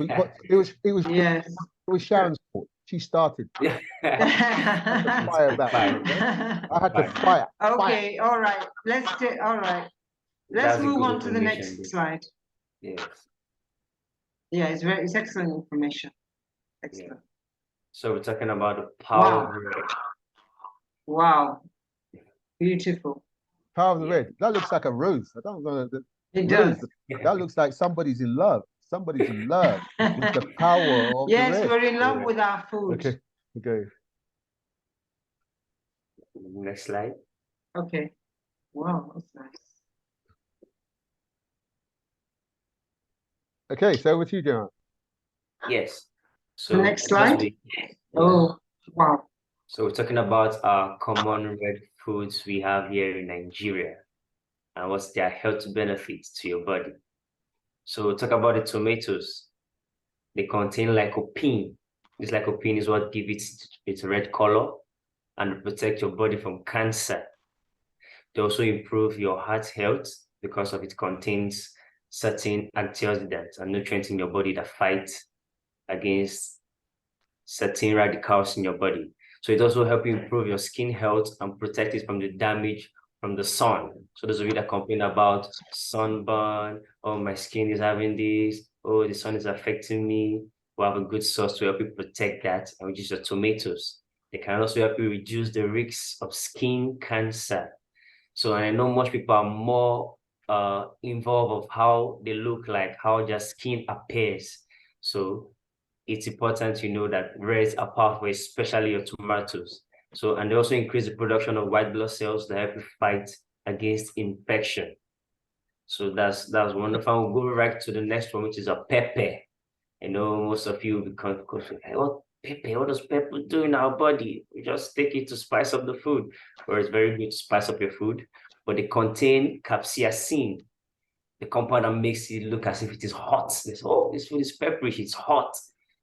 S2: but it was
S1: Yes.
S2: It was Sharon's fault. She started. I had to fire back. I had to fire.
S1: Okay, all right. All right. Let's move on to the next slide.
S3: Yes.
S1: Yeah, it's excellent information. Excellent.
S3: Yeah. So we're talking about the power of the red.
S1: Wow. Beautiful.
S2: Power of the red. That looks like a rose. I don't know.
S1: It does.
S2: That looks like somebody's in love. Somebody's in love with the power of the red.
S1: Yes, we're in love with our food.
S2: Okay. Okay.
S3: Next slide.
S1: Okay. Wow, that's nice.
S2: Okay, so over to you, John.
S3: Yes. So
S1: next slide. Oh, wow.
S3: So we're talking about our common red foods we have here in Nigeria and what's their health benefits to your body. So we'll talk about the tomatoes. They contain lycopene. This lycopene is what gives it its red color and protect your body from cancer. They also improve your heart health because of it contains certain antioxidants and nutrients in your body that fight against certain radicals in your body. So it also helps you improve your skin health and protect it from the damage from the sun. So those of you that complain about sunburn, oh, my skin is having this, oh, the sun is affecting me, we have a good source to help you protect that, and which is your tomatoes. They can also help you reduce the risks of skin cancer. So I know most people are more involved of how they look like, how their skin appears. So it's important to know that reds are powerful, especially your tomatoes. So, and they also increase the production of white blood cells that help you fight against infection. So that's wonderful. We'll go right to the next one, which is a pepper. I know most of you because what pepper? What does pepper do in our body? We just take it to spice up the food, or it's very good to spice up your food. But they contain capsaicin, the compound that makes it look as if it is hot. This food is pepperish, it's hot.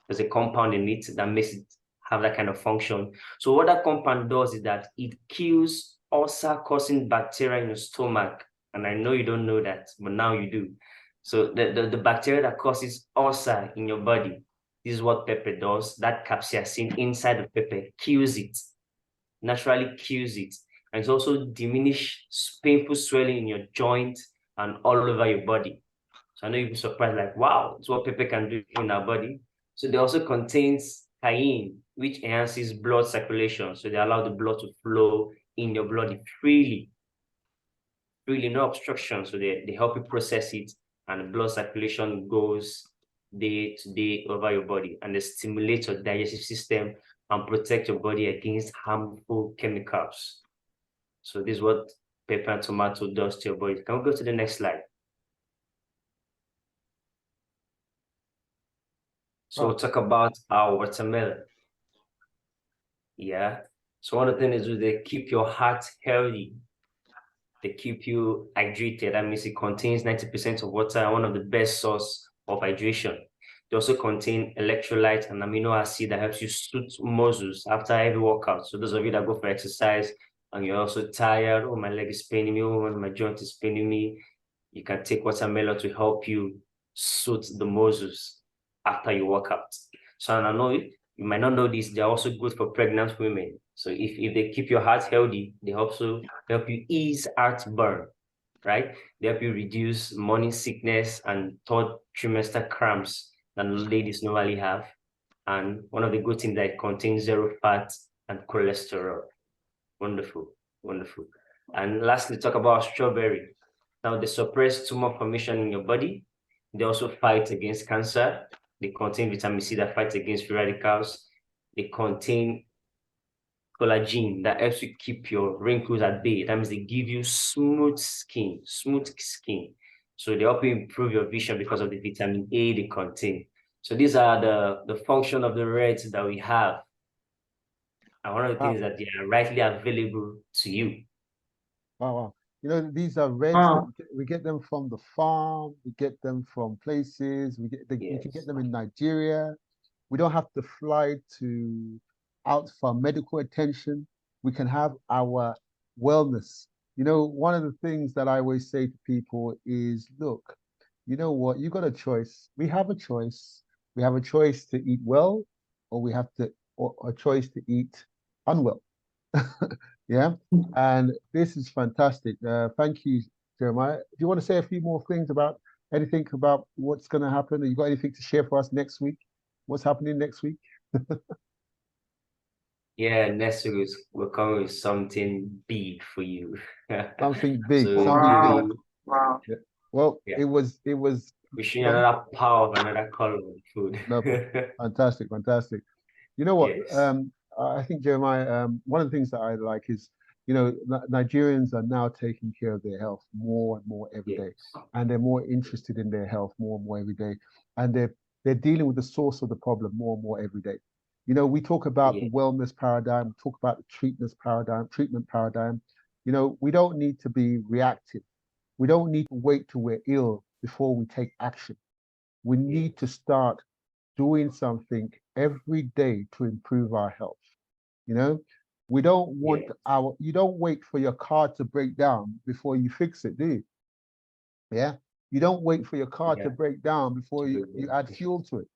S3: There's a compound in it that makes it have that kind of function. So what that compound does is that it kills ulcer-causing bacteria in your stomach. And I know you don't know that, but now you do. So the bacteria that causes ulcer in your body, this is what pepper does. That capsaicin inside the pepper kills it, naturally kills it. And it also diminishes painful swelling in your joint and all over your body. So I know you'll be surprised, like, wow, it's what pepper can do in our body. So they also contains cayenne, which enhances blood circulation. So they allow the blood to flow in your body freely, no obstruction. So they help you process it, and the blood circulation goes day to day over your body, and they stimulate your digestive system and protect your body against harmful chemicals. So this is what pepper and tomato does to your body. Can we go to the next slide? So we'll talk about our watermelon. Yeah. So one of the things is they keep your heart healthy. They keep you hydrated. That means it contains 90% of water, one of the best source of hydration. They also contain electrolytes and amino acid that helps you soothe muscles after every workout. So those of you that go for exercise and you're also tired, oh, my leg is paining me, oh, my joint is paining me, you can take watermelon to help you soothe the muscles after you work out. So I know you might not know this, they're also good for pregnant women. So if they keep your heart healthy, they also help you ease heartburn, right? They help you reduce morning sickness and third trimester cramps that ladies normally have. And one of the good things that it contains zero fat and cholesterol. Wonderful, wonderful. And lastly, talk about strawberry. Now, they suppress tumor formation in your body. They also fight against cancer. They contain vitamin C that fights against free radicals. They contain collagen that helps you keep your wrinkles at bay. That means they give you smooth skin. So they help you improve your vision because of the vitamin A they contain. So these are the function of the reds that we have. And one of the things that they are rightly available to you.
S2: Wow. You know, these are reds. We get them from the farm. We get them from places. We can get them in Nigeria. We don't have to fly out for medical attention. We can have our wellness. You know, one of the things that I always say to people is, look, you know what? You got a choice. We have a choice. We have a choice to eat well, or we have a choice to eat unwell. Yeah, and this is fantastic. Thank you, Jeremiah. Do you want to say a few more things about anything about what's going to happen? You got anything to share for us next week? What's happening next week?
S3: Yeah, next week we're coming with something big for you.
S2: Something big.
S3: So
S1: wow.
S2: Yeah. Well,
S3: yeah.
S2: it was.
S3: We should another power of another color of food.
S2: No, fantastic. You know what?
S3: Yes.
S2: I think, Jeremiah, one of the things that I like is, you know, Nigerians are now taking care of their health more and more every day, and they're more interested in their health more and more every day, and they're dealing with the source of the problem more and more every day. You know, we talk about the wellness paradigm, we talk about the treatment paradigm. You know, we don't need to be reactive. We don't need to wait till we're ill before we take action. We need to start doing something every day to improve our health. You know, we don't want you don't wait for your car to break down before you fix it, do you? Yeah. You don't wait for your car to break down before you add fuel to it.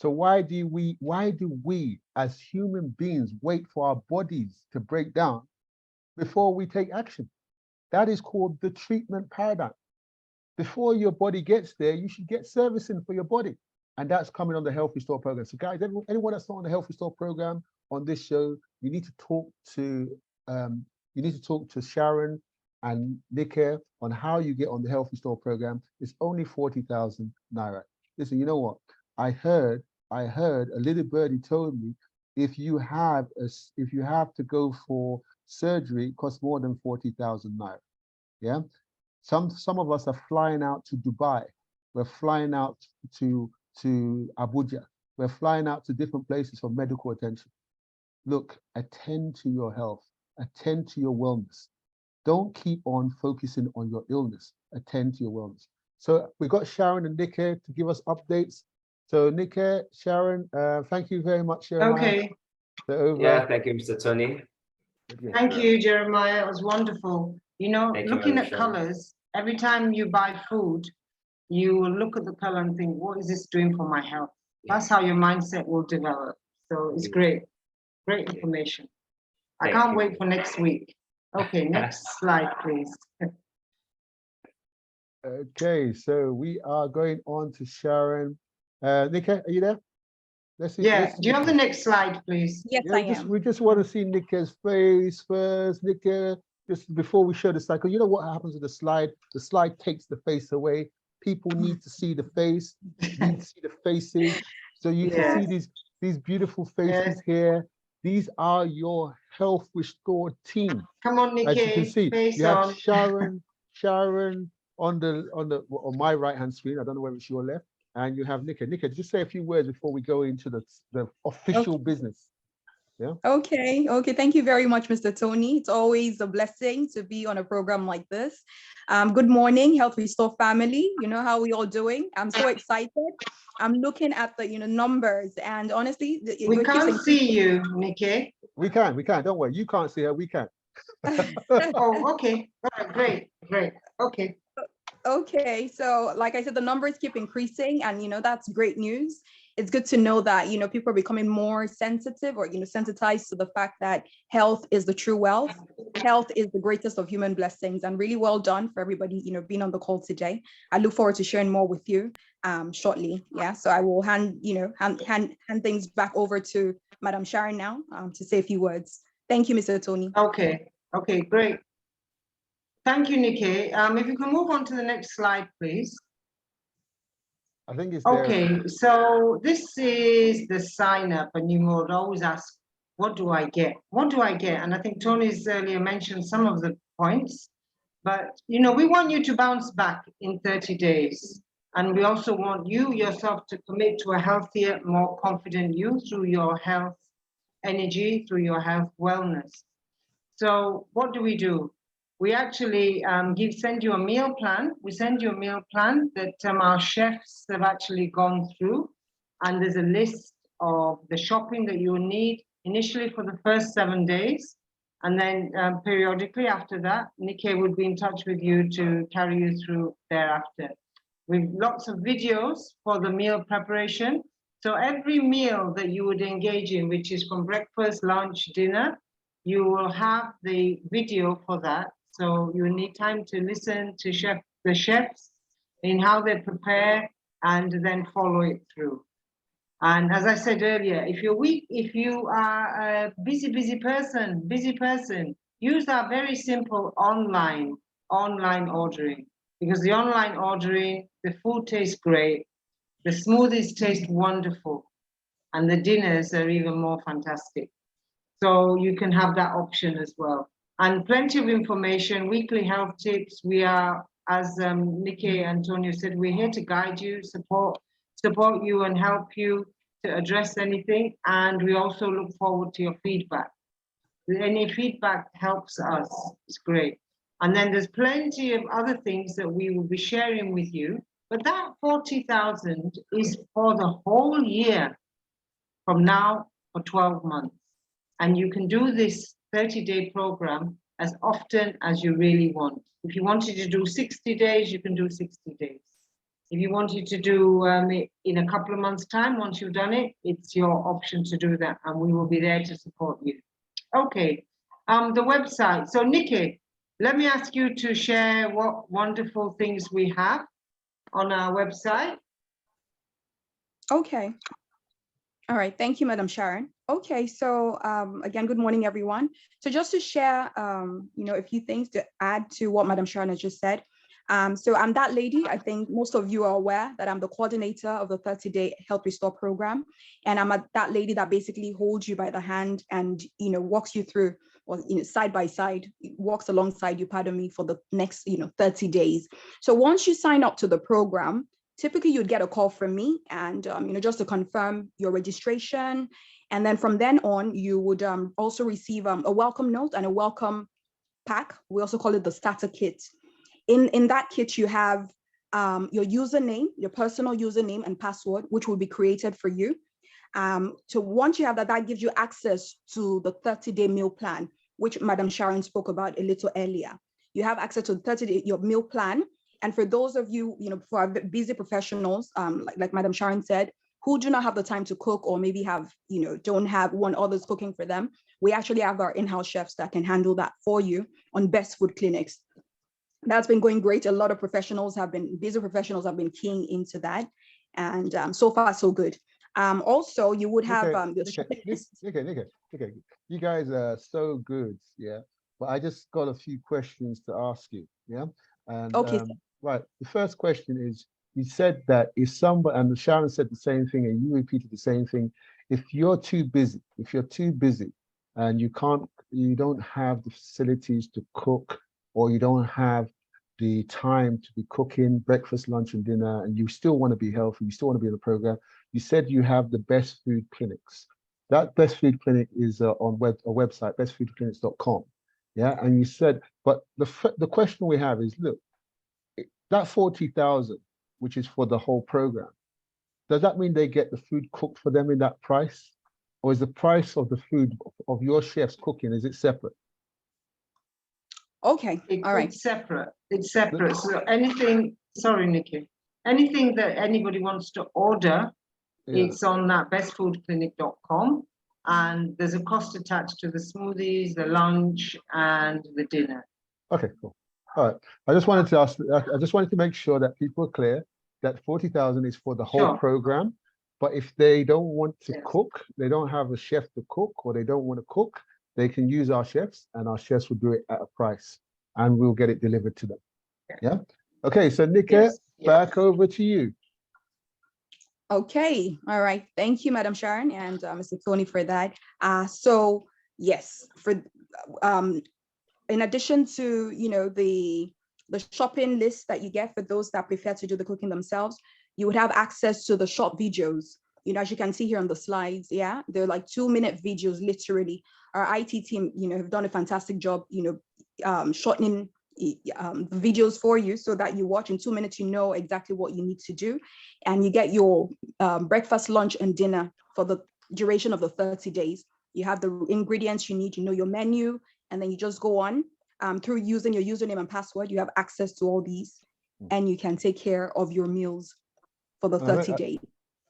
S2: So why do we as human beings wait for our bodies to break down before we take action? That is called the treatment paradigm. Before your body gets there, you should get servicing for your body. And that's coming on the Health Restore program. So guys, anyone that's not on the Health Restore program on this show, you need to talk to Sharon and Nika on how you get on the Health Restore program. It's only 40,000 naira. Listen, you know what? I heard a little birdie told me if you have to go for surgery, it costs more than 40,000 naira. Yeah. Some of us are flying out to Dubai. We're flying out to Abuja. We're flying out to different places for medical attention. Look, attend to your health, attend to your wellness. Don't keep on focusing on your illness. Attend to your wellness. So we got Sharon and Nick here to give us updates. So Nick, Sharon, thank you very much, Jeremiah.
S1: Okay.
S3: Yeah, thank you, Mr. Tony.
S1: Thank you, Jeremiah. It was wonderful. You know, looking at colors, every time you buy food, you will look at the color and think, what is this doing for my health? That's how your mindset will develop. So it's great. Great information. I can't wait for next week. Okay, next slide, please.
S2: Okay, so we are going on to Sharon. Nika, are you there?
S1: Let's see. Yeah, do you have the next slide, please?
S4: Yes, I am.
S2: We just want to see Nika's face first. Nika, just before we show the slide, because you know what happens with the slide? The slide takes the face away. People need to see the face, need to see the faces. So you can see these beautiful faces here. These are your Health Restored team.
S1: Come on, Nikki.
S2: As you can see,
S1: face
S2: you have
S1: on.
S2: Sharon on my right-hand screen. I don't know whether it's your left. And you have Nika. Nika, just say a few words before we go into the official business. Yeah.
S4: Okay. Thank you very much, Mr. Tony. It's always a blessing to be on a program like this. Good morning, Health Restore family. You know, how we all doing? I'm so excited. I'm looking at the numbers, and honestly,
S1: we can't see you, Nikki.
S2: We can. Don't worry. You can't see her. We can.
S1: Oh, okay. All right, great. Okay.
S4: Okay, so like I said, the numbers keep increasing, and that's great news. It's good to know that people are becoming more sensitive, or sensitized to the fact that health is the true wealth. Health is the greatest of human blessings, and really well done for everybody being on the call today. I look forward to sharing more with you shortly. Yeah, so I will hand things back over to Madam Sharon now to say a few words. Thank you, Mr. Tony.
S1: Okay, great. Thank you, Nikki. If you can move on to the next slide, please.
S2: I think it's
S1: okay. So this is the sign up, and you would always ask, what do I get? What do I get? And I think Tony's earlier mentioned some of the points, but we want you to bounce back in 30 days. And we also want you yourself to commit to a healthier, more confident you through your health energy, through your health wellness. So what do? We actually send you a meal plan. We send you a meal plan that our chefs have actually gone through, and there's a list of the shopping that you will need initially for the first 7 days, and then periodically after that, Nikki would be in touch with you to carry you through thereafter. With lots of videos for the meal preparation. So every meal that you would engage in, which is from breakfast, lunch, dinner, you will have the video for that. So you need time to listen to the chefs in how they prepare and then follow it through. And as I said earlier, if you are a busy person, use our very simple online ordering, because the online ordering, the food tastes great, the smoothies taste wonderful, and the dinners are even more fantastic. So you can have that option as well. And plenty of information, weekly health tips. We are, as Nikki and Antonio said, we're here to guide you, support you and help you to address anything. And we also look forward to your feedback. Any feedback helps us, it's great. And then there's plenty of other things that we will be sharing with you. But that 40,000 is for the whole year from now for 12 months. And you can do this 30-day program as often as you really want. If you wanted to do 60 days, you can do 60 days. If you wanted to do it in a couple of months' time, once you've done it, it's your option to do that, and we will be there to support you. Okay, the website. So Nikki, let me ask you to share what wonderful things we have on our website.
S4: Okay. All right, thank you, Madam Sharon. Okay, so again, good morning, everyone. So just to share, a few things to add to what Madam Sharon has just said. So I'm that lady. I think most of you are aware that I'm the coordinator of the 30-day Health Restore program, and I'm that lady that basically holds you by the hand and walks you through, or side by side, walks alongside you, pardon me, for the next 30 days. So once you sign up to the program, typically you'd get a call from me, and just to confirm your registration, and then from then on you would also receive a welcome note and a welcome pack. We also call it the starter kit. In that kit you have your username, your personal username and password, which will be created for you. So once you have that gives you access to the 30-day meal plan, which Madam Sharon spoke about a little earlier. You have access to the 30-day your meal plan. And for those of you, for our busy professionals, like Madam Sharon said, who do not have the time to cook, or maybe have, don't have one others cooking for them, we actually have our in-house chefs that can handle that for you on Best Food Clinics. That's been going great. A lot of busy professionals have been keying into that. And so far, so good. Also, you would have
S2: Nikki, you guys are so good, yeah. But I just got a few questions to ask you, yeah. And
S4: okay.
S2: Right, the first question is, you said that if somebody, and Sharon said the same thing, and you repeated the same thing, if you're too busy and you don't have the facilities to cook, or you don't have the time to be cooking breakfast, lunch, and dinner, and you still want to be healthy, you still want to be in the program, you said you have the Best Food Clinics. that Best Food Clinic is on a website, bestfoodclinics.com. Yeah, and you said, but the question we have is, look, that 40,000, which is for the whole program, does that mean they get the food cooked for them in that price, or is the price of the food of your chef's cooking, is it separate?
S4: Okay, all right.
S1: It's separate. It's separate. So anything, sorry, Nikki, anything that anybody wants to order, it's on that bestfoodclinic.com, and there's a cost attached to the smoothies, the lunch, and the dinner.
S2: Okay, cool. All right. I just wanted to ask. I just wanted to make sure that people are clear that 40,000 is for the whole program. But if they don't want to cook, they don't have a chef to cook, or they don't want to cook, they can use our chefs, and our chefs will do it at a price, and we'll get it delivered to them. Yeah. Okay. So Nika, back over to you.
S4: Okay, all right. Thank you, Madam Sharon and Mr. Tony for that. So yes, for in addition to the shopping list that you get for those that prefer to do the cooking themselves, you would have access to the short videos. As you can see here on the slides, yeah, they're like 2-minute videos, literally. Our IT team, have done a fantastic job, shortening videos for you so that you watch in 2 minutes, you know exactly what you need to do, and you get your breakfast, lunch, and dinner for the duration of the 30 days. You have the ingredients you need, your menu, and then you just go on through using your username and password. You have access to all these, and you can take care of your meals for the 30 days.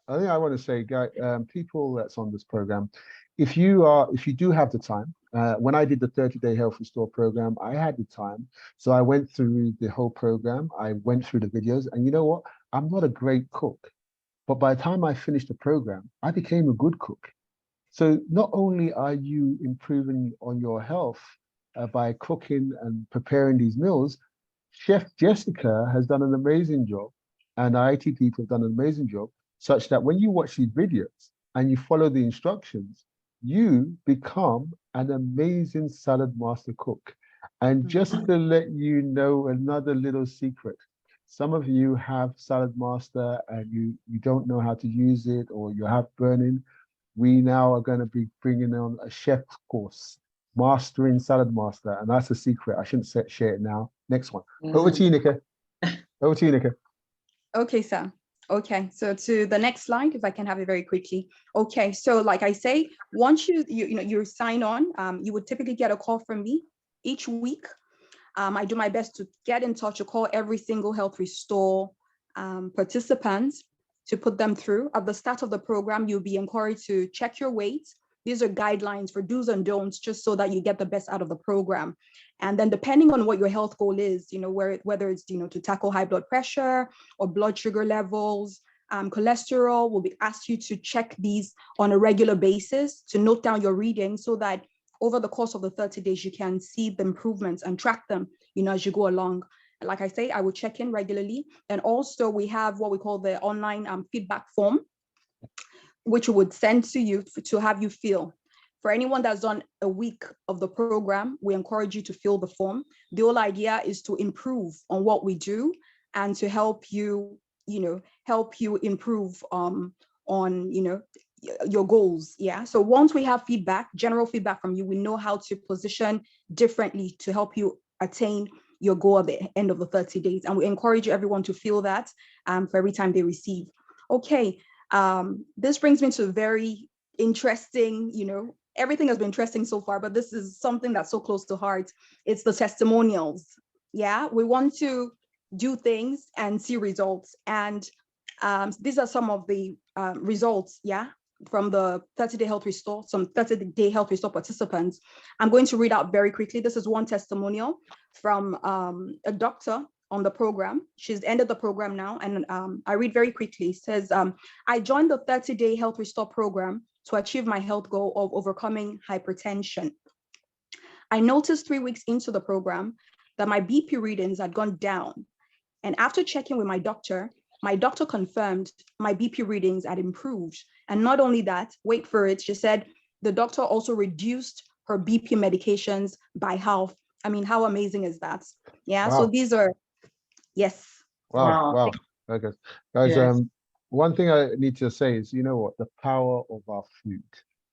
S2: I think I want to say, guys, people that's on this program, if you do have the time, when I did the 30-day Health Restore program, I had the time. So I went through the whole program. I went through the videos, and you know what? I'm not a great cook, but by the time I finished the program, I became a good cook. So not only are you improving on your health by cooking and preparing these meals, Chef Jessica has done an amazing job, and our IT people have done an amazing job, such that when you watch these videos and you follow the instructions, you become an amazing salad master cook. And just to let you know another little secret, some of you have Salad Master and you don't know how to use it, or you have burning. We now are going to be bringing on a chef course, Mastering Salad Master, and that's a secret. I shouldn't share it now. Next one. Over to you, Nika. Over to you, Nika.
S4: Okay, sir. Okay, so to the next slide, if I can have it very quickly. Okay, so like I say, once you sign on, you would typically get a call from me each week. I do my best to get in touch, to call every single Health Restore participant to put them through. At the start of the program, you'll be encouraged to check your weight. These are guidelines for do's and don'ts, just so that you get the best out of the program. And then depending on what your health goal is, whether it's, to tackle high blood pressure or blood sugar levels, cholesterol, will be asked you to check these on a regular basis, to note down your readings, so that over the course of the 30 days, you can see the improvements and track them, as you go along. Like I say, I will check in regularly. And also we have what we call the online feedback form, which we would send to you to have you fill. For anyone that's done a week of the program, we encourage you to fill the form. The whole idea is to improve on what we do and to help you, improve on, your goals. Yeah. So once we have feedback, general feedback from you, we know how to position differently to help you attain your goal at the end of the 30 days. And we encourage everyone to feel that for every time they receive. Okay. This brings me to a very interesting, everything has been interesting so far, but this is something that's so close to heart. It's the testimonials. Yeah. We want to do things and see results. And these are some of the results. Yeah. From the 30-day Health Restore, some 30-day Health Restore participants. I'm going to read out very quickly. This is one testimonial from a doctor on the program. She's ended the program now, and I read very quickly. It says, I joined the 30-day Health Restore program to achieve my health goal of overcoming hypertension. I noticed 3 weeks into the program that my BP readings had gone down. And after checking with my doctor confirmed my BP readings had improved. And not only that, wait for it, she said the doctor also reduced her BP medications by half. I mean, how amazing is that? Yeah, wow. So these are, yes.
S2: Wow. Okay. Guys, yes. One thing I need to say is, you know what, the power of our food.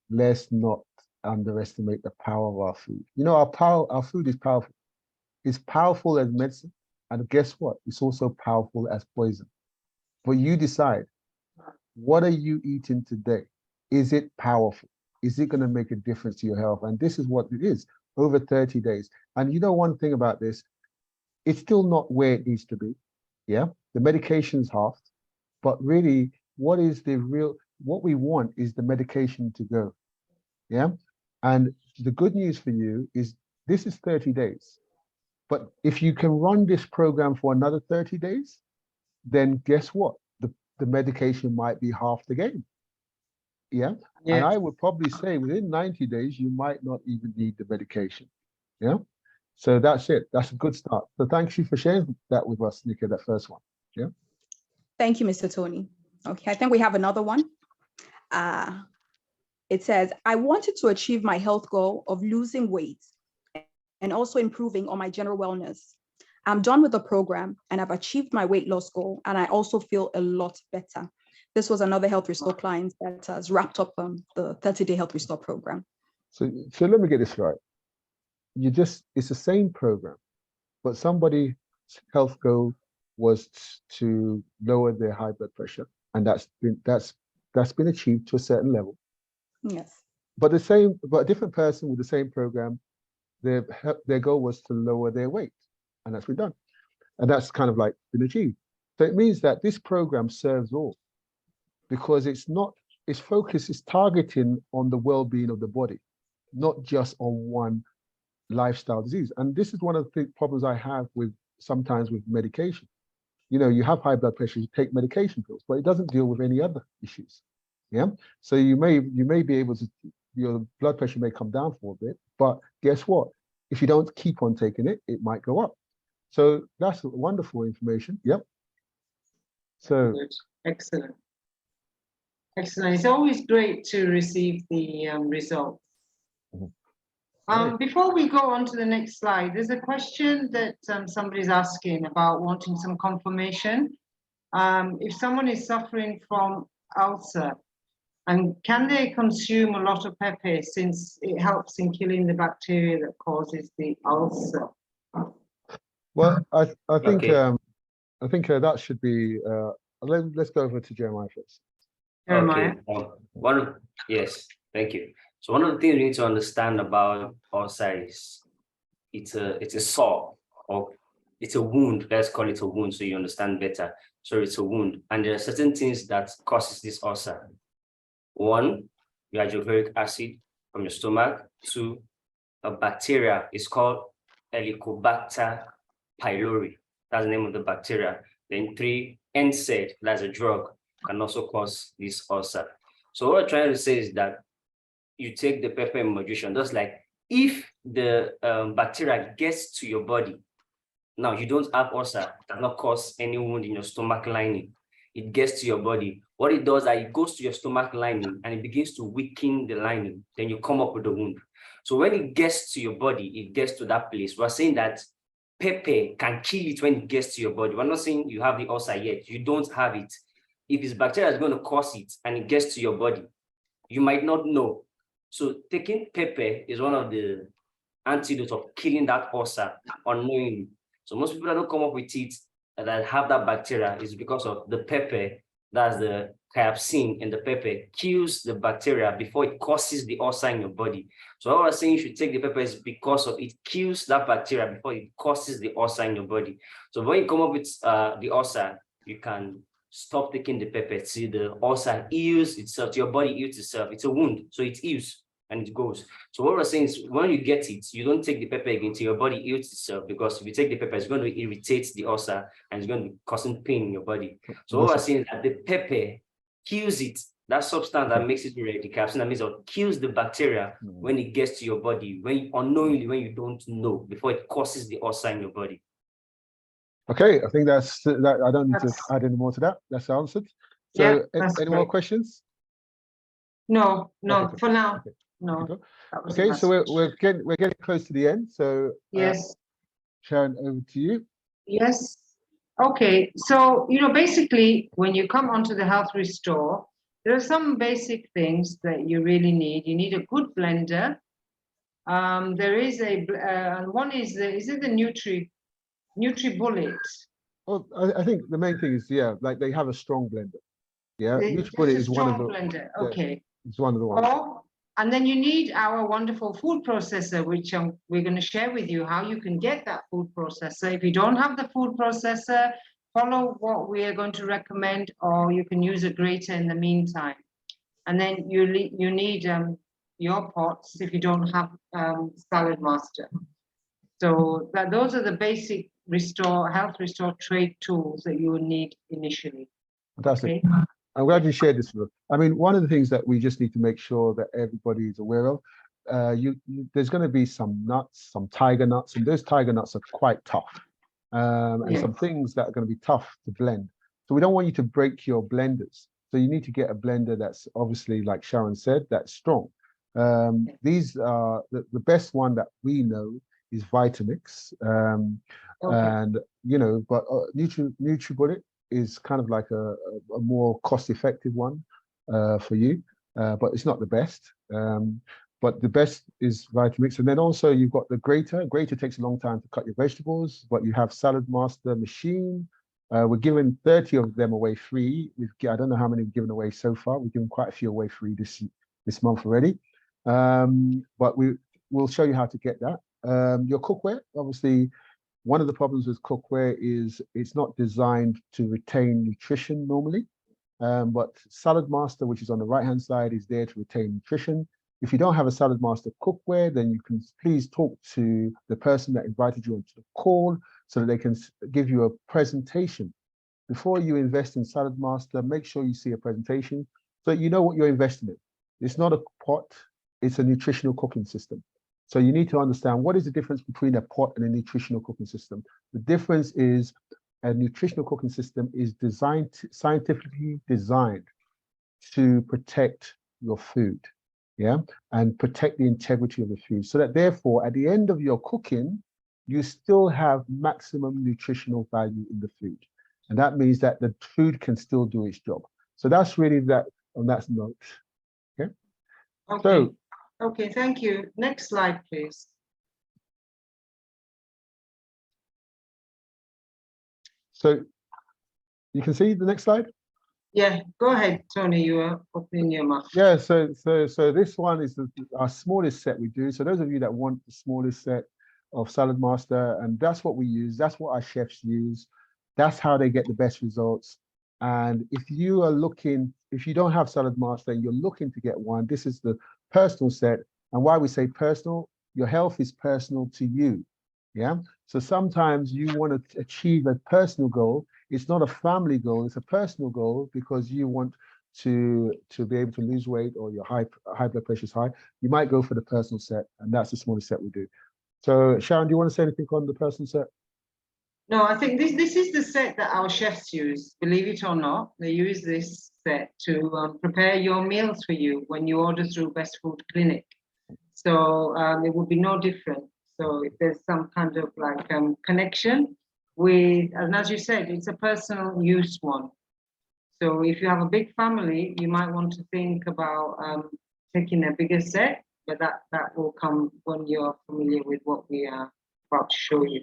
S2: let's not underestimate the power of our food. You know, our food is powerful. It's powerful as medicine, and guess what? It's also powerful as poison. But you decide, what are you eating today? Is it powerful? Is it going to make a difference to your health? And this is what it is over 30 days. And you know, one thing about this, it's still not where it needs to be. Yeah, the medication's halved, but really, what we want is the medication to go. Yeah, and the good news for you is this is 30 days. But if you can run this program for another 30 days, then guess what? The medication might be half the game. Yeah.
S1: Yes.
S2: And I would probably say within 90 days, you might not even need the medication. Yeah. So that's it. That's a good start. So thank you for sharing that with us, Nika, that first one. Yeah.
S4: Thank you, Mr. Tony. Okay, I think we have another one. It says, I wanted to achieve my health goal of losing weight and also improving on my general wellness. I'm done with the program and I've achieved my weight loss goal, and I also feel a lot better. This was another Health Restore client that has wrapped up the 30-day Health Restore program.
S2: So let me get this right. It's the same program, but somebody's health goal was to lower their high blood pressure, and that's been achieved to a certain level.
S4: Yes.
S2: But a different person with the same program, their goal was to lower their weight, and that's been done. And that's kind of like been achieved. So it means that this program serves all, because its focus is targeting on the well-being of the body, not just on one lifestyle disease. And this is one of the problems I have sometimes with medication. You know, you have high blood pressure, you take medication pills, but it doesn't deal with any other issues. Yeah. So you may be able to, your blood pressure may come down for a bit, but guess what? If you don't keep on taking it, it might go up. So that's wonderful information. Yep. So
S1: Good. Excellent. Excellent. It's always great to receive the results. Before we go on to the next slide, there's a question that somebody's asking about wanting some confirmation. If someone is suffering from ulcer, and can they consume a lot of pepper since it helps in killing the bacteria that causes the ulcer?
S2: Well, I think
S3: Okay.
S2: I think that should be. Let's go over to Jeremiah first.
S1: Jeremiah?
S3: Okay. Yes, thank you. So one of the things we need to understand about ulcer is it's a sore, or it's a wound. Let's call it a wound so you understand better. So it's a wound, and there are certain things that causes this ulcer. One, your hydrochloric acid from your stomach. Two, a bacteria is called Helicobacter pylori. That's the name of the bacteria. Then three, NSAID, that's a drug, can also cause this ulcer. So what we're trying to say is that you take the pepper in moderation, just like if the bacteria gets to your body, now you don't have ulcer, it does not cause any wound in your stomach lining. It gets to your body. What it does is it goes to your stomach lining and it begins to weaken the lining. Then you come up with the wound. So when it gets to your body, it gets to that place. We're saying that pepper can kill it when it gets to your body. We're not saying you have the ulcer yet. You don't have it. If it's bacteria that's going to cause it and it gets to your body, you might not know. So taking pepper is one of the antidotes of killing that ulcer unknowingly. So most people that don't come up with it that have that bacteria is because of the pepper, that's the capsaicin in the pepper, kills the bacteria before it causes the ulcer in your body. So what I was saying, you should take the pepper is because of it kills that bacteria before it causes the ulcer in your body. So when you come up with the ulcer, you can stop taking the pepper. See, the ulcer heals itself, your body heals itself. It's a wound, so it heals and it goes. So what we're saying is when you get it, you don't take the pepper again till your body heals itself, because if you take the pepper, it's going to irritate the ulcer and it's going to be causing pain in your body. So what we're saying is that the pepper kills it, that substance that makes it red, the capsaicin that makes it kills the bacteria when it gets to your body, unknowingly, when you don't know, before it causes the ulcer in your body.
S2: Okay, I think that's that. I don't need to add any more to that. That's answered. So,
S1: Yeah,
S2: any more questions?
S1: No,
S2: Okay,
S1: for now,
S2: okay.
S1: no.
S2: Okay, so we're getting close to the end. So
S1: yes,
S2: Sharon, over to you.
S1: Yes. Okay. So basically, when you come onto the Health Restore, there are some basic things that you really need. You need a good blender. There is one is it the NutriBullet?
S2: Oh, I think the main thing is, yeah, like they have a strong blender. Yeah,
S1: Just
S2: NutriBullet
S1: a
S2: is one of
S1: strong
S2: the,
S1: blender.
S2: yeah,
S1: Okay.
S2: it's one of the ones.
S1: And then you need our wonderful food processor, which we're going to share with you how you can get that food processor. If you don't have the food processor, follow what we are going to recommend, or you can use a grater in the meantime. And then you need your pots if you don't have Salad Master. So those are the basic health restore trade tools that you will need initially.
S2: Fantastic.
S1: Okay?
S2: I'm glad you shared this with us. I mean, one of the things that we just need to make sure that everybody is aware of, there's going to be some nuts, some tiger nuts, and those tiger nuts are quite tough. And some things that are going to be tough to blend. So we don't want you to break your blenders. So you need to get a blender that's obviously, like Sharon said, that's strong. These are the best one that we know is Vitamix. And, you know, but NutriBullet is kind of like a more cost-effective one for you, but it's not the best. But the best is Vitamix. And then also you've got the grater. Grater takes a long time to cut your vegetables, but you have Salad Master machine. We're giving 30 of them away free. I don't know how many we've given away so far. We've given quite a few away free this month already. But we'll show you how to get that. Your cookware, obviously, one of the problems with cookware is it's not designed to retain nutrition normally. But Salad Master, which is on the right-hand side, is there to retain nutrition. If you don't have a Salad Master cookware, then you can please talk to the person that invited you onto the call so that they can give you a presentation. Before you invest in Salad Master, make sure you see a presentation so you know what you're investing in. It's not a pot, it's a nutritional cooking system. So you need to understand what is the difference between a pot and a nutritional cooking system. The difference is a nutritional cooking system is scientifically designed to protect your food, yeah, and protect the integrity of the food, so that therefore at the end of your cooking, you still have maximum nutritional value in the food. And that means that the food can still do its job. So that's really that on that note. Okay.
S1: Okay, thank you. Next slide, please.
S2: So you can see the next slide?
S1: Yeah, go ahead, Tony, you are opening your mouth.
S2: Yeah, so this one is our smallest set we do. So those of you that want the smallest set of Salad Master, and that's what we use, that's what our chefs use, that's how they get the best results. And if you are looking, if you don't have Salad Master and you're looking to get one, this is the personal set. And why we say personal, your health is personal to you. Yeah. So sometimes you want to achieve a personal goal. It's not a family goal, it's a personal goal because you want to be able to lose weight or your high blood pressure is high. You might go for the personal set, and that's the smallest set we do. So Sharon, do you want to say anything on the personal set?
S1: No, I think this is the set that our chefs use, believe it or not. They use this set to prepare your meals for you when you order through Best Food Clinic. So it would be no different. So if there's some kind of like connection with, and as you said, it's a personal use one. So if you have a big family, you might want to think about taking a bigger set, but that will come when you're familiar with what we are about to show you.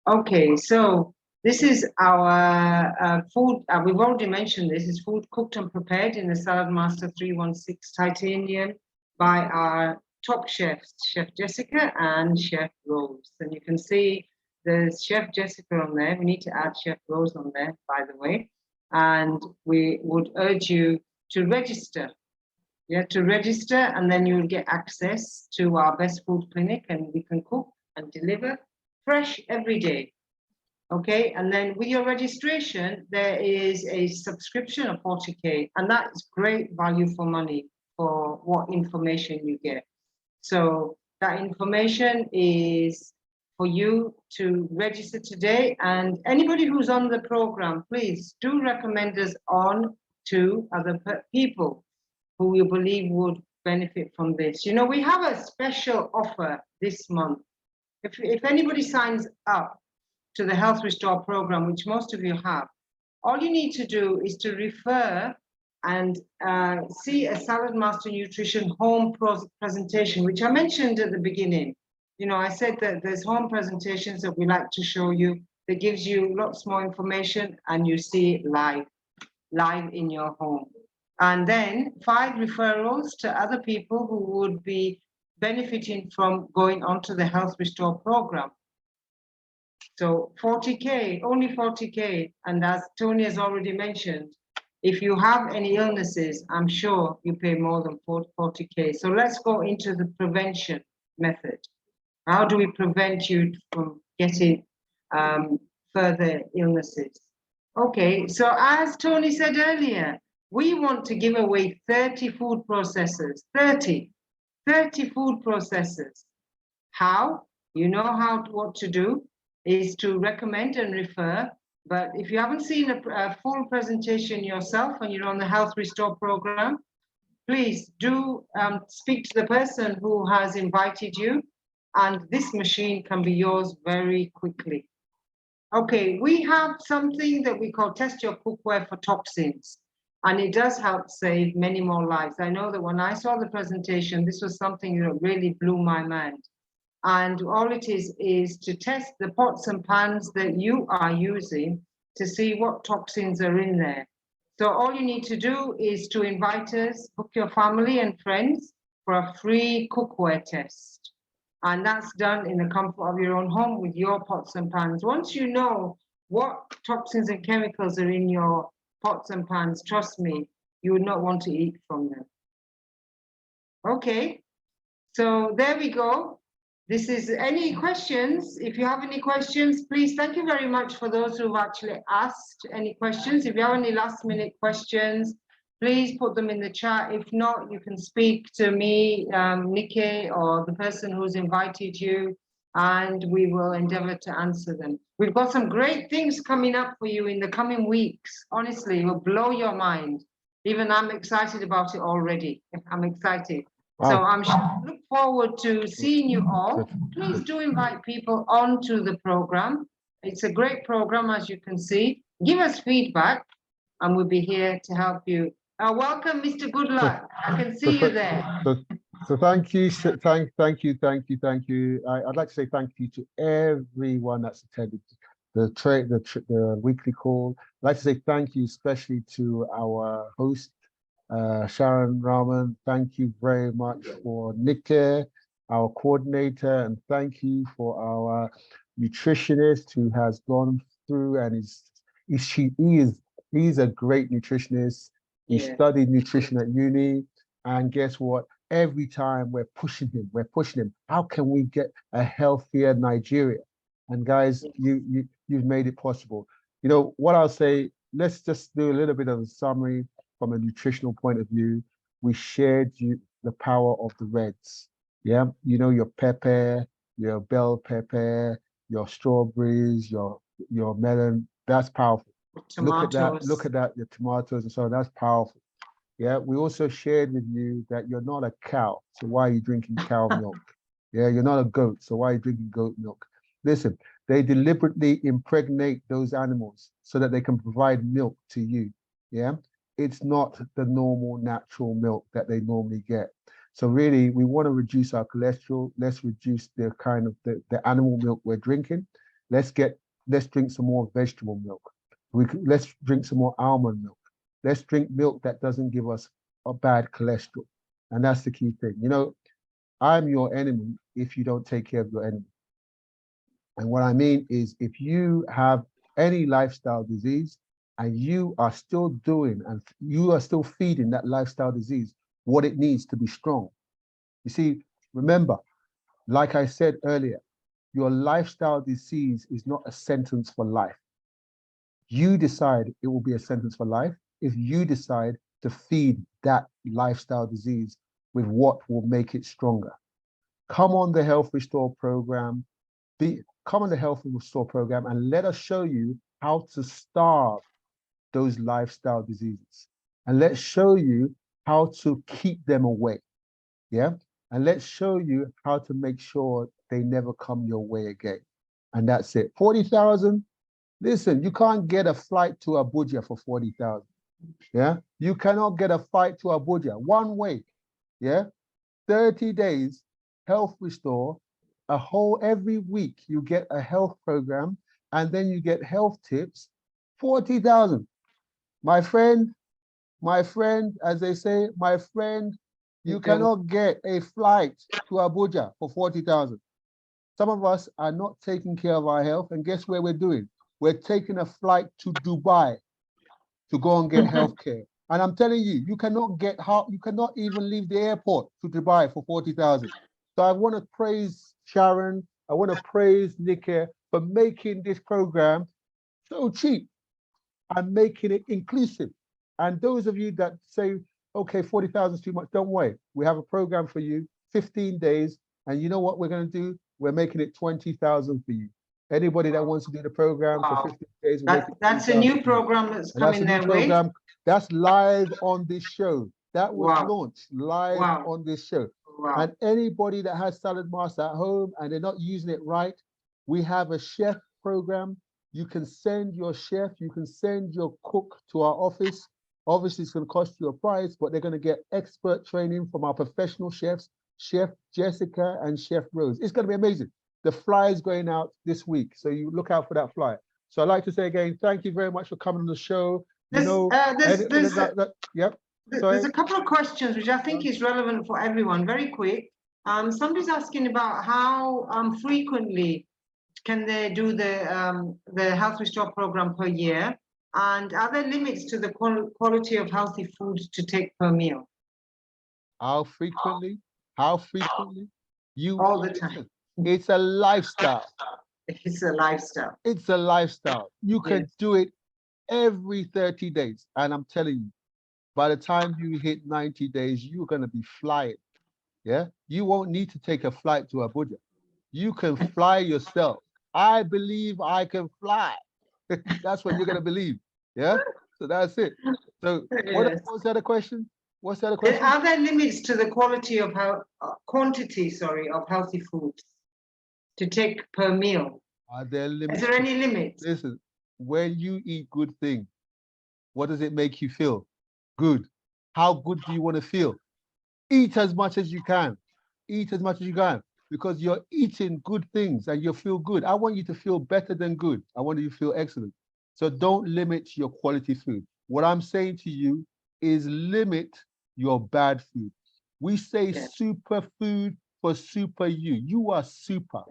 S1: Okay, so this is our food. We've already mentioned this is food cooked and prepared in the Salad Master 316 Titanium by our top chefs, Chef Jessica and Chef Rose. And you can see there's Chef Jessica on there. We need to add Chef Rose on there, by the way. And we would urge you to register. You have to register, and then you'll get access to our Best Food Clinic, and we can cook and deliver fresh every day. Okay, and then with your registration, there is a subscription of 40K, and that is great value for money for what information you get. So that information is for you to register today, and anybody who's on the program, please do recommend us on to other people who you believe would benefit from this. You know, we have a special offer this month. If anybody signs up to the Health Restore program, which most of you have, all you need to do is to refer and see a Salad Master Nutrition home presentation, which I mentioned at the beginning. You know, I said that there's home presentations that we like to show you that gives you lots more information and you see it live in your home. And then 5 referrals to other people who would be benefiting from going onto the Health Restore program. So 40K, only 40K. And as Tony has already mentioned, if you have any illnesses, I'm sure you pay more than 40K. So let's go into the prevention method. How do we prevent you from getting further illnesses? Okay, so as Tony said earlier, we want to give away 30 food processors, 30 food processors. How? You know what to do is to recommend and refer. But if you haven't seen a full presentation yourself and you're on the Health Restore program, please do speak to the person who has invited you, and this machine can be yours very quickly. Okay, we have something that we call Test Your Cookware for Toxins, and it does help save many more lives. I know that when I saw the presentation, this was something that really blew my mind. And all it is to test the pots and pans that you are using to see what toxins are in there. So all you need to do is to invite us, book your family and friends for a free cookware test. And that's done in the comfort of your own home with your pots and pans. Once you know what toxins and chemicals are in your pots and pans, trust me, you would not want to eat from them. Okay, so there we go. This is any questions. If you have any questions, please, thank you very much for those who've actually asked any questions. If you have any last minute questions, please put them in the chat. If not, you can speak to me, Nikki, or the person who's invited you, and we will endeavor to answer them. We've got some great things coming up for you in the coming weeks. Honestly, it will blow your mind. Even I'm excited about it already. I'm excited. So I'm sure, look forward to seeing you all. Please do invite people onto the program. It's a great program, as you can see. Give us feedback, and we'll be here to help you. Welcome, Mr. Goodluck. I can see you there.
S2: So thank you, thank you. I'd like to say thank you to everyone that's attended the weekly call. I'd like to say thank you especially to our host, Sharon Rahman. Thank you very much for Nikki, our coordinator, and thank you for our nutritionist who has gone through and he's a great nutritionist. He studied nutrition at uni, and guess what? Every time we're pushing him. How can we get a healthier Nigeria? And guys, you've made it possible. You know what I'll say, let's just do a little bit of a summary from a nutritional point of view. We shared the power of the reds. Yeah, you know, your pepper, your bell pepper, your strawberries, your melon, that's powerful.
S1: Tomatoes.
S2: Look at that, your tomatoes and so on, that's powerful. Yeah, we also shared with you that you're not a cow, so why are you drinking cow milk? Yeah, you're not a goat, so why are you drinking goat milk? Listen, they deliberately impregnate those animals so that they can provide milk to you. Yeah, it's not the normal natural milk that they normally get. So really, we want to reduce our cholesterol. Let's reduce the kind of the animal milk we're drinking. Let's drink some more vegetable milk. Let's drink some more almond milk. Let's drink milk that doesn't give us a bad cholesterol. And that's the key thing. You know, I'm your enemy if you don't take care of your enemy. And what I mean is, if you have any lifestyle disease and you are still feeding that lifestyle disease what it needs to be strong. You see, remember, like I said earlier, your lifestyle disease is not a sentence for life. You decide it will be a sentence for life if you decide to feed that lifestyle disease with what will make it stronger. Come on the Health Restore program, come on the Health Restore program, and let us show you how to starve those lifestyle diseases. And let's show you how to keep them away. Yeah. And let's show you how to make sure they never come your way again. And that's it. 40,000. Listen, you can't get a flight to Abuja for 40,000. Yeah, you cannot get a flight to Abuja one way. Yeah, 30 days, Health Restore, every week you get a health program, and then you get health tips, 40,000. My friend, as they say, my friend, you cannot get a flight to Abuja for 40,000. Some of us are not taking care of our health, and guess where we're doing? We're taking a flight to Dubai to go and get healthcare. And I'm telling you, you cannot even leave the airport to Dubai for 40,000. So I want to praise Sharon. I want to praise Nikke for making this program so cheap and making it inclusive. And those of you that say, okay, 40,000 is too much, don't worry. We have a program for you, 15 days. And you know what we're going to do? We're making it 20,000 for you. Anybody that wants to do the program for 15 days.
S1: That's a new program that's coming their way.
S2: That's live on this show. That was launched live on this show. And anybody that has Salad Master at home and they're not using it right, we have a chef program. You can send your chef, you can send your cook to our office. Obviously, it's going to cost you a price, but they're going to get expert training from our professional chefs, Chef Jessica and Chef Rose. It's going to be amazing. The flyer is going out this week, so you look out for that flyer. So I'd like to say again, thank you very much for coming on the show.
S1: There's a couple of questions which I think is relevant for everyone. Very quick. Somebody's asking about how frequently can they do the Health Restore program per year, and are there limits to the quality of healthy food to take per meal?
S2: How frequently? How frequently?
S1: All the time.
S2: It's a lifestyle.
S1: It's a lifestyle.
S2: It's a lifestyle. You can do it every 30 days. And I'm telling you, by the time you hit 90 days, you're going to be flying. Yeah. You won't need to take a flight to Abuja. You can fly yourself. I believe I can fly. That's what you're going to believe. Yeah. So that's it. So what's the other question? What's the other question?
S1: Are there limits to the quantity of healthy foods to take per meal?
S2: Are there limits?
S1: Is there any limits?
S2: Listen, when you eat good things, what does it make you feel? Good. How good do you want to feel? Eat as much as you can. Eat as much as you can, because you're eating good things and you feel good. I want you to feel better than good. I want you to feel excellent. So don't limit your quality food. What I'm saying to you is limit your bad food. We say super food for super you. You are super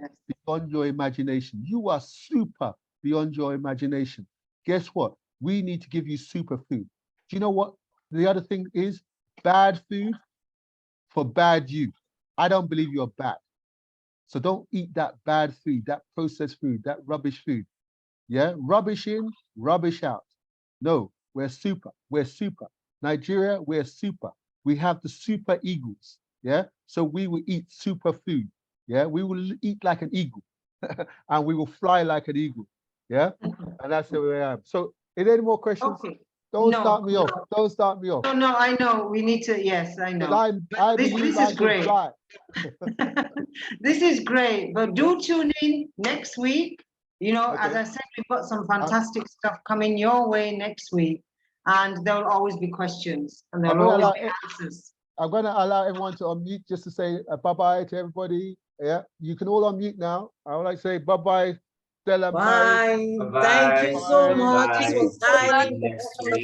S2: beyond your imagination. You are super beyond your imagination. Guess what? We need to give you super food. Do you know what the other thing is? Bad food for bad you. I don't believe you're bad. So don't eat that bad food, that processed food, that rubbish food. Yeah, rubbish in, rubbish out. No, we're super. We're super. Nigeria, we're super. We have the super eagles. Yeah, so we will eat super food. Yeah, we will eat like an eagle, and we will fly like an eagle. Yeah, and that's the way I am. So, is there any more questions?
S1: Okay.
S2: Don't start me off. Don't start me off.
S1: No, I know. We need to. Yes, I know.
S2: This is great.
S1: This is great. But do tune in next week. You know, as I said, we've got some fantastic stuff coming your way next week, and there will always be questions, and there will always be answers.
S2: I'm going to allow everyone to unmute just to say bye-bye to everybody. Yeah, you can all unmute now. I would like to say bye-bye, Stella.
S6: Bye. Thank you so much. This was highly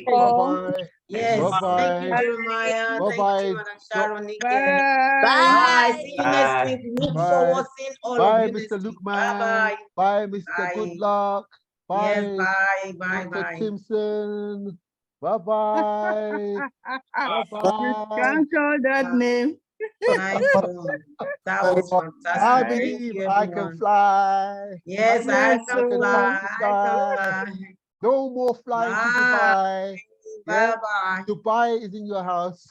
S2: Bye-bye.
S6: Yes.
S2: Bye-bye.
S6: Thank you, Jeremiah.
S2: Bye-bye.
S6: Thank you, Madam Sharon.
S7: Bye.
S6: Bye. See you next week. Look forward seeing all of you.
S2: Bye, Mr. Lukeman.
S6: Bye-bye.
S2: Bye, Mr. Good Luck. Bye.
S6: Yes, bye. Bye.
S2: Mr. Simpson. Bye-bye. Bye-bye.
S7: Can't call that name.
S6: Nice one. That was fantastic.
S2: I believe I can fly.
S6: Yes, I can fly.
S2: No more flying to Dubai.
S6: Bye-bye.
S2: Dubai is in your house.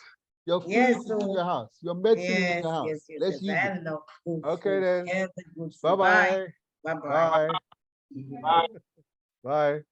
S2: Your food is in your house. Your medicine is in your house. Let's use it. Okay then. Bye-bye.
S6: Bye-bye.
S2: Bye. Bye.